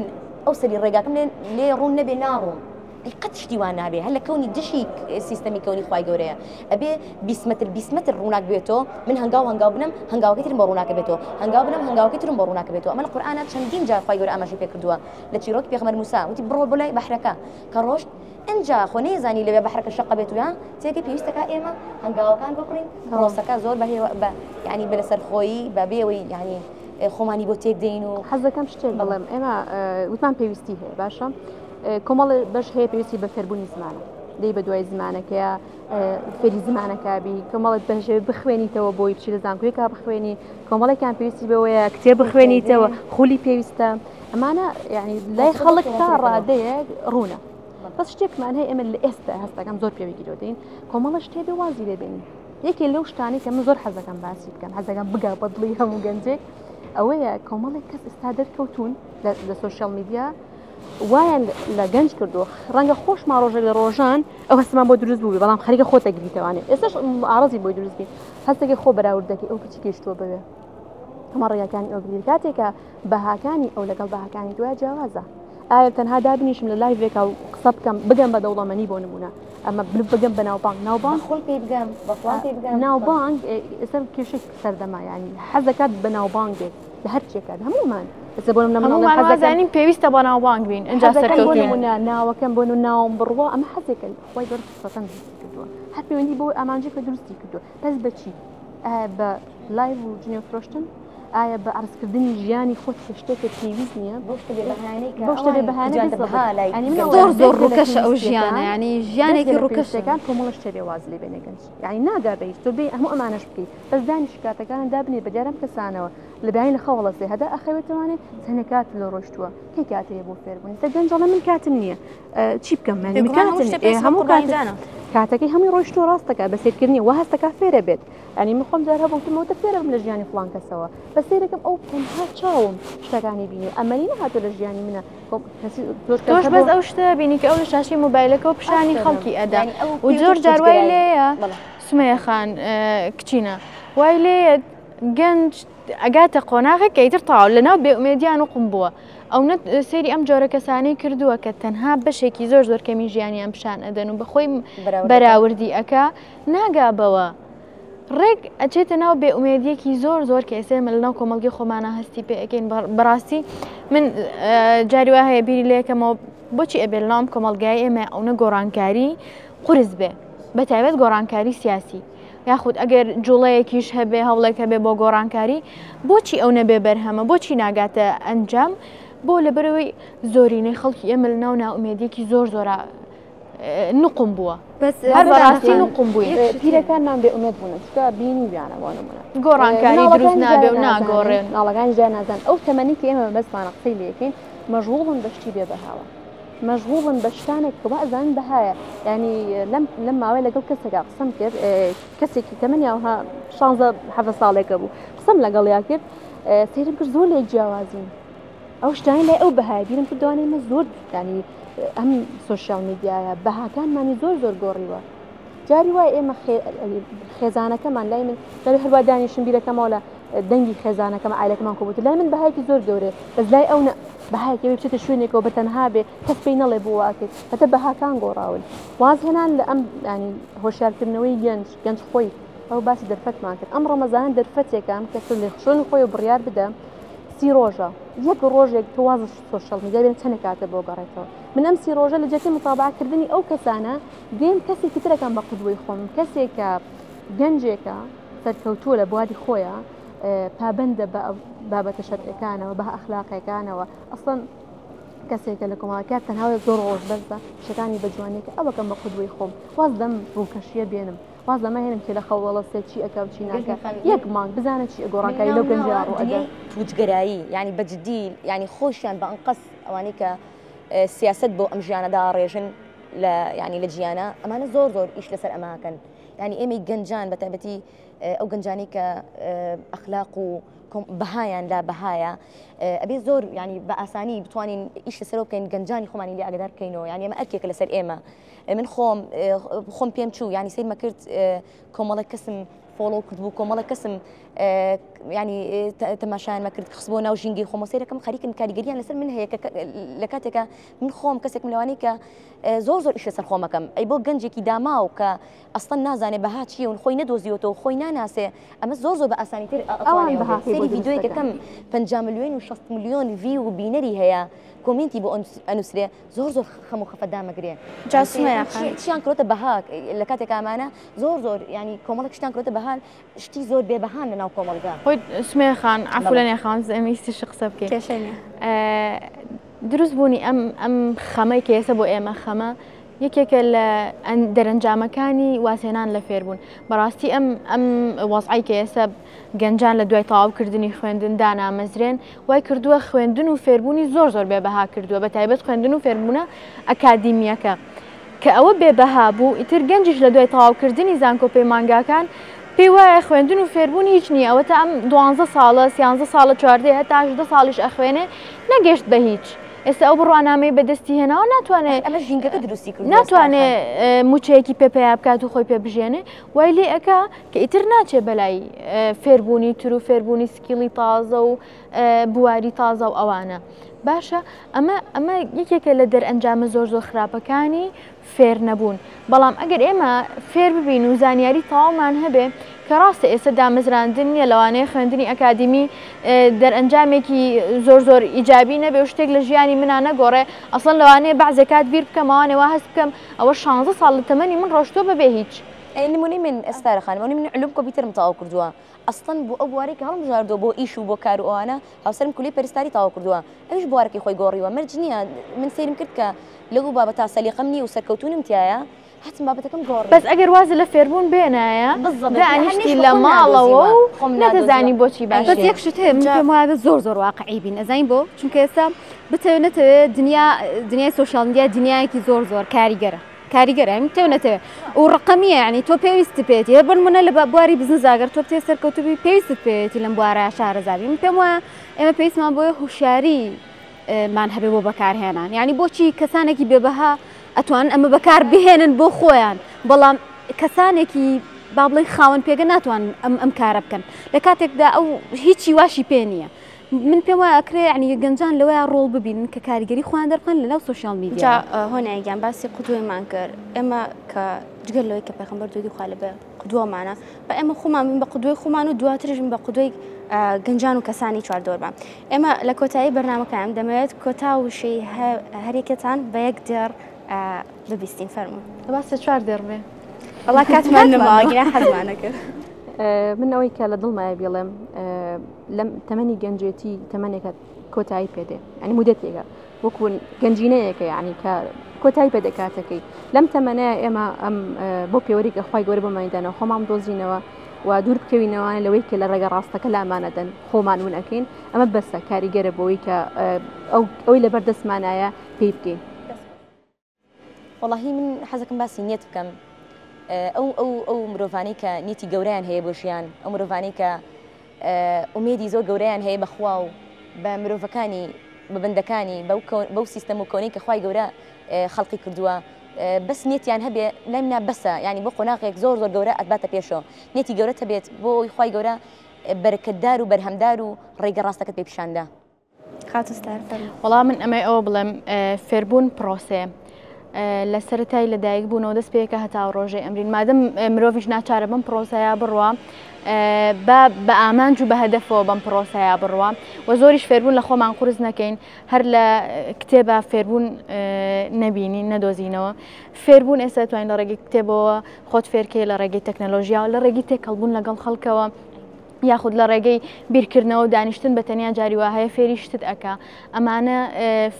ئەو سەری ڕێگاکەم لێ ڕوون نەبێ ناڕوم ئەی قەت شتی وان نابێ هەر لە کەونی دشی سیستەمی کەونی خی گەورەیە ئەبێ 20 متر ڕووناک بێتەوە من هەنگاو بنم هەنگاوەکەترم بۆ ڕووناکە بێتەوە هەنگاو بنم هەنگاوەکەترم بۆ ڕووناکە بێتەوە ئەمە لە قورئانە چەندین جار خی گەورە ئاماژەی پێ کردووە لە چیرۆکی پێغەمبەر موسا وتی بڕۆ بۆ لای بەحرەکە کە ڕۆشت ئەنجا خۆ نەیزانی لەوێ بەحرەکە شەقە بێت ویان تێکی پێویستەکە ئێمە هەنگاوەکان بڕین ڕۆسەکە زۆر ینی بە لەسەرخۆیی بە بێەوەی ینی خۆمانی بۆ تێک دەین و حەزەکەم شتێک بڵێم ئێمە وتمان پێویستی هەیە باشە کۆمەڵ بەش هەیە پێویستی بە فێربوونی زمانە دەی بە دوای زمانەکەیە فێری زمانەکبی کۆمەڵت بەژێ بخوێنیتەوە بۆی بچی لە زانکۆیەکە بخوێنی کۆمەڵێکیان پێویستی بەوەیە کتێب بخوێنیتەوە خولی پێویستە ئەمانە ینی لای خەڵک تا ڕادەیە ڕوونە بەس شتێکمان هەیە ئێمە لە ئێستا هەستەکەم زۆر پێویگیرۆ دەین کۆمەڵە شتێ بێ وازی لێبێنین یەکێ لەو شتانی کە من زۆر حەزەکەم باسی بکەم حەزەکەم بگا بەدڵی هەموو گەنجێک ئەوەیە کۆمەڵێک کەس ئێستا دەرکەوتون لە سوشیال میدیا وایان لە گەنج کردو ڕەنگە خۆش ماڕۆژە لە ڕۆژان ئەو هەستمان بۆ دروست بووی بەڵام خەریکە خۆتە گریتەوانێت ئێستاش ئاڕازی بۆی دروستبی هەستێکی خۆ بەراوردەکەی ئەو کچی گەشتووە بوێ هەمە ڕێگاکانی ئەو بگیر کاتێکە بەهاکانی ئەو لەگەڵ بەهاکانی دوای جیاوازە ئایا تەنها دابنیشم لە لایڤێکە و قسە بکەم بگەم بە دەوڵەمەنی بۆ نمونە ئەمە بگەم بە ناوبانگ خۆل پێ بگەم ناوبانگ ئێستا کێشێک سەردەما ینی حەزەکەت بە ناوبانگێک لە هەر چێکات هەمومان هەمومانزانین پێویستە بۆ ناوبانگ بین ئەنجا سەرکەوتین ناوەکەم بۆن و ناوم بڕوە ئەمە حەزێکە خۆی بەرسەن کردووە هەر پەیوەندی بۆ ئامانجێکە دروستی کردووە بەس بەچی بە لایڤ و جنێو فرۆشتن ئایا بە عرضکردنی ژیانی خۆت شتێکە پێویست نییە بۆ شتێ بەهانەی زۆر ڕووکەشە ئەو ژیانە ینی ژیانێکی ڕووکەشەکان کۆمەڵش شتێ واز لێ بێنە گەنج یعنی ناگا بەیش تۆ بێ هەموو ئەمانەش بکەیت بەس دانی شکاتەکان دابنێ بەجارم کەسانەوە لە بیانی لە خەوڵەسێ هەدا ئەخەوێتوانێت چەندە کات لە ڕۆشتووە کەی کاتەیە بۆ فێربوونی تە گەنجەڵە من کاتم نییە چی بکەم هەموو کاتانە کاتەکەی هەمووی ڕۆشتوە ڕاستەکە بە سیرکردنی وە هەستەکە فێرە بێت ینی من خۆم جار هەبوومەوەتە فێرم لە ژیانی فڵان کەسەوە بە سیرەکەم ئەو پها چاوم شتەکانی بینی ئەمەنی نەهاتۆ لە ژیانی منە تۆش بەس ئەو شتە بینی کە ئەو لە شاشی مۆبایلەکە و پیشانی خەڵکی ئەدا و زۆر جاروای لێیە سمەیە خان کچینە وای لێ گەنج ئەگاتە قۆناغێک کە ئیتر تاو لەناو بێئومێدیان و قم بووە ئەو سەیری ئەم جۆرە کەسانەی کردووە کە تەنها بەشێکی زۆر کەمی ژیانیان پیشان ئەدەن و بەخۆی بەراوردی ئەکا ناگابەوە ڕێک ئەچێتە ناو بێئومێدیەکی زۆر کە ئێسێمە لەناو کۆمەڵگی خۆمانە هەستی پێ ئەەکەین بەڕاستی من جاری وا هەیە بیری لەکەمەوە بۆچی ئەبێ لەناوم کۆمەڵگای ئێمە ئەوە گۆڕانکاری قورس بێ بەتایبەت گۆڕانکاری سیاسی یاخود ئەگەر جوڵەیەکیش هەبێ هەوڵێک هەبێ بۆ گۆڕانکاری بۆچی ئەو نەبێ بەرهەمە بۆچی ناگاتە ئەنجام بۆ لەبەرەوەی زۆرینەی خەڵکی ئێمە لە ناو ناومێدیەکی زۆرە نقم بووە هەر بەڕاستی نقم بووی پیرەکانمان بێ ئومێد بوون چکە بینی بیانەوانمونە گۆڕانکاری دروست نابێ و ناگۆڕێن ناڵەکانی جا نازان ئەو تەمەنی کە ئێمە بەسمانە قسەی لەکەین مەژغوڵن بەشتی بێ بەهاوە مەژغوڵن بە شتانێک کە ئەزان بەهایە ینی لەم ماوەی لەگەڵ کەسێکا قسەم کرد کەسێکی تەمەنیاوها 16 ساڵێکە بوو قسەم لەگەڵیا کرد سەیرم کرد زۆر لێک جیاوازین ئەو شتانی لای ئەو بەهای بیرم کردوانەی مە زۆر ینی ئەم سوۆشیال میدیایە بەهاکانمانی زۆر گۆڕیوە جاری وای ئێمە خێزانەکەمان لای من دەبێ هەروە دانیشتم بیرەکەمەوە لە دەنگی خێزانەکەم عایلەکەمان کۆبووت لای من بەهایکی زۆر گەورەیە بەس لای ئەو بەهایەکەوێ بچێتە شوێنێکەوە بە تەنها بێ کەس پێی نەڵێ بۆ واکرد هەتە بەهاکان گۆڕاون واز هێنان لە ئەم ینی هۆشیارکردنەوەی گەنج خۆی ئەو باسی دەرفەتمان کرد ئەم ڕەمەزان دەرفەتێکم کە لە خشۆنی خۆی و بڕیار بدە 30 ڕۆژە یەک ڕۆژێک تو واز سوۆشیال میدیا بێن چەند کاتە بۆ گەڕێتەوە من ئەم 30 ڕۆژە لە جێتی متابعکردنی ئەو کەسانە دێن کەسێکی ترەکەم بە قودوەی خۆم کەسێکە گەنجێکە سەرکەوتووە لە بواری خۆیە پابندە بە بابەتە شەرعەکانەوە بە ئەخلاقیەکانەوە ئەسڵەن کەسێکە لە کۆمەڵگەکە تەنها زۆر ڕۆژ بەرزە شەکانی بەجوانێکە ئەوەکەم بە قودوەی خۆم واز دەم ڕووکەشیە بێنم واز لەمە هێنم کە لە خەوڵەسێ چی ئەکە و چی ناکە یەک مانگ بزانە چی گۆڕانکاری لەو گەنجە ڕوئەدە توجگەرایی یعنی بەجددی یعنی خۆشیان بە ئەنقەس ئەوانەی کە سیاست بۆ ئەم ژیانەدا ڕێژن لە ینی لە جیانە ئەمانە زۆر ئیش لەسەر ئەماکەن ینی ئێمەی گەنجان بە تایبەتی ئەو گەنجانی کە ئەخلاق و بەهایان لا بەهایە ئەبێ زۆر ینی بە ئاسانی بتوانین ئیش لەسەرەوە بکەین گەنجانی خۆمانی لێ ئاگادار بکەینەوە ینی ئەمە ئەرکێکە لەسەر ئێمە من خۆم پێم چوو ینی سیرمە کرد کۆمەڵێک کەسم فۆڵۆ کردبوو کۆمەڵێک کەسم ینی تەماشایانمە کرد خست بۆ ناو ژینگەی خۆم سیرەکەم خەریکن کاریگەریان لەسەر من هەیە لە کاتێکە من خۆم کەسێکم لەوانەی کە زۆر ئیش لەسەر خۆمەکەم ئەی بۆ گەنجێکی داماو کە ئەسڵەن نازانێ بەها چیە و خۆی نەدۆزیوەتەوە خۆی ناناسێ ئەمە زۆر بە ئاسانیتر سەری ڤیدیۆیەکەم 5 ملیۆن و 6 ملیۆن وی و بینەری هەیە کۆمنتی بۆ ئەنووسێ زۆر خەم و خەفەدامەگرێ چیان کڕۆتە بەها لە کاتێک ئامانە زۆر ینی کۆمەڵێک شتان کڕۆتە بەها شتی زۆر بێبەهان لە ناو کۆمەڵگا خۆی سمێ خان عفولەنێ خان ئەمیستی قسە بکەیت دروست بوونی ئەم خەمەی کە ئێستا بۆ ئێمە خەمە یەکێکە لە دەرەنجامەکانی واسێنان لە فێربوون بەڕاستی ئەم وەزعی کە ئێستا گەنجان لە دوای تەواوکردنی خوێندن دانامەزرێن وای کردووە خوێندن و فێربوونی زۆر بێبەها کردووە بە تایبەت خوێندن و فێربوونە ئەکادیمیەکە کە ئەوە بێبەها بوو ئیتر گەنجیش لە دوای تەواوکردنی زانکۆ پەیمانگاکان پێی وایە خوێندن و فێربوونی هیچ نییە ئەوە تا ئەم 12 ساڵە 13 ساڵە 14 هەتا 18 ساڵیش ئەخوێنێ نەگەشت بە هیچ ئێستا ئەو بڕوانامەی بەدەستی هێناوە ناتوانێت ئەمە ژینگەکە دروستی کرد ناتوانێت موچەیەکی پێپیا بکات و خۆی پێ بژێنێ وای لێ ئەکا کە ئیتر ناچێ بەلای فێربوونی تر و فێربوونی سکیڵی تازە و بواری تازە و ئەوانە باشە ئەمە یەکێکە لە دەرئەنجامە زۆر خراپەکانی فێر نەبوون بەڵام ئەگەر ئێمە فێر ببین و زانیاری تەواومان هەبێ کە ڕاستە ئێستا دامەزراندن نیە لەوانەیە خوێندنی ئەکادیمی دەرئەنجامێکی زۆر ئیجابی نەبێ و شتێک لە ژیانی منان نەگۆڕێ ئەسڵەن لەوانەیە بەعزێکات بیر بکەم ئەوانێ وا هەست بکەم ئەوە 16 ساڵ لە تەمەنی من ڕۆشتۆ بەبێ هیچ نمونەی من ئێستارە خانمەوەی من علوم کۆمپیوتەرم تەواو کردووە ئەسڵەن بۆ ئەو بوارێکی هەڵبژاردووە بۆ ئیش و بۆ کار و ئەوانە هاوسەرم کولی پەرستاری تەواو کردووە ئەویش بوارێکی خۆی گۆڕیوە مەرج نییە من سەیرم کرد کە لەو بابەتە سەلیقەم نییە و سەرکەوتونم تایە هاتم بابەتەکەم گۆڕی بەس ئەگەر وازە لە فێربوون بێنایە دانیشتی لە ماڵەوە و نەدەزانی بۆچی باش بەس یەک شت هەیە من پێم وایە زۆر واقعی بین ئەزانین بۆ چونکە ئێستا بتەوێت نەتەوێت دنیای سۆشیال میدیا دنیایەکی زۆر کاریگەرە تەونەتەوێ و ڕقەمیە ینی تۆ پێویستی پێێتی هە بنمونە لە بواری بزنس ئەگەر تۆ بتێ سەرکەوتوبی پێویستت پێێتی لەم بوارە شارەزاوی من پێم وایە ئێمە پێویستمان بۆیە هوشیاری مان هەبێ بۆ بەکارهێنان یعنی بۆچی کەسانێکی بێبەها ئەتوان ئەمە بەکار بهێنن بۆ خۆیان بەڵام کەسانێکی با بڵێ خاوەن پێگە ناتوان ئەم کارە بکەن لە کاتێکدا ئەو هیچی واشی پێ نییە من پێم وایە ئەکرێ ینی گەنجان لەوەیە ڕۆڵ ببین کە کاریگەری خۆیان دەرخن لەناو سۆشیال میدیا هۆنایگیان باسی قودوەیمان کرد ئێمە کە جگەل لەوەی کە پێغەمبەر دوودی خوا لەبێ قودوەمانە بە ئێمە خۆمان بین بە قودوەی خۆمان و دواترش بە قودوەی گەنجان و کەسانی چواردۆربان ئێمە لە کۆتایی بەرنامەکان دەمەوێت کۆتا وشەی هەرێکەتان بە یەک دێر ببیستین فەرموون باسە چوار دێڕێ وڵا کاتمان نەماوەگیرا حەزمانە کرد من ئەوەی کە لە دڵمایە بڵێم لەم تەمەنی گەنجێتی تەمەنێکە کۆتایی پێدێ ئەنی مودەتێکە وەکوون گەنجینەیەکە یعنی کە کۆتایی پێدەکاتەکەی لەم تەمەنەیە ئێمە ئەم بۆ پێوەری کە خی گەورە بەمەدانەوە خۆمان دۆزینەوە و دوور بکەوینەوەی لەوەی کە لە ڕێگە ڕاستەکە لامانەدەن خۆمان ونەکەین ئەمە بەسە کاریگەرە بۆەوەی کە ئەوی لەبەر دەستمانایە پێی بکەین وەڵاهی من حەزەکەم باسی نیەت بکەم ئەو مرۆڤانەی کە نیەتی گەورەیان هەیە بۆ ژیان ئەو مرۆڤانەی کە ئومێدی زۆر گەورەیان هەیە بەخوا و بە مرۆڤەکانی بە بەندەکانی بەو سیستەم و کۆنەی کە خوای گەورە خەڵقی کردووە بەس نیەتیان هەبێ لای منە بەسە ینی بۆ قۆناغێک زۆر گەورە ئەتباتە پێشەوە نیەتی گەورە هەبێت بۆی خوای گەورە بەرەکەتدار و بەرهەمدار و ڕێگە ڕاستەکەت پێ پیشاندا وەڵام من ئەمەی ئەوە بڵێم فێربوون پرۆسێ لە سەرەتای لەدایک بوونەوە دەست پێکە هەتا ڕۆژەی ئەمرین مادەم مرۆڤیش ناچارە بم پرۆسەیە بڕوە بە ئامانج و بە هەدەفەوە بەم پرۆسەیە بڕوە و زۆریش فێربوون لە خۆمان قورس نەکەین هەر لە کتێبە فێربوون نەبینین نەدۆزینەوە فێربوون ئێستا توانین لە ڕێگەی کتێبەوە خۆت فێرکەی لە ڕێگەی تەکنەلۆژیا لە ڕێگەی تێکەڵبوون لەگەڵ خەڵکەوە یاخود لە ڕێگەی بیرکردنەوە و دانیشتن بە تەنیا جاریوە هەیە فێری شتت ئەکا ئەمانە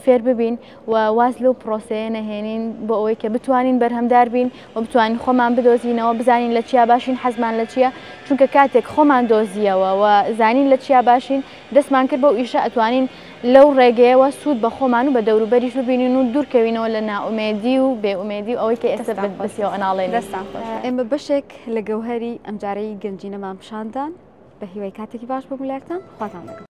فێر ببین و واز لەو پرۆسەیە نەهێنین بۆ ئەوەی کە بتوانین بەرهەمدار بین و بتوانین خۆمان بدۆزینەوە بزانین لە چیا باشین حەزمان لە چییە چونکە کاتێک خۆمان دۆزیەوە و زانین لە چیا باشین دەستمان کرد بەو ئیشە ئەتوانین لەو ڕێگەیەوە سوود بە خۆمان و بە دەوروبەریش ببینین و دوورکەوینەوە لە ناومێدی و بێئومێدی و ئەوەی کە ئێستا بەسیەوە ئەناڵێن ئێمە بەشێک لە گەوهەری ئەم جارەی گەنجینەمان پیشاندان بە هیوای کاتێکی باش بۆ مولارتان خواتان لەگەڵ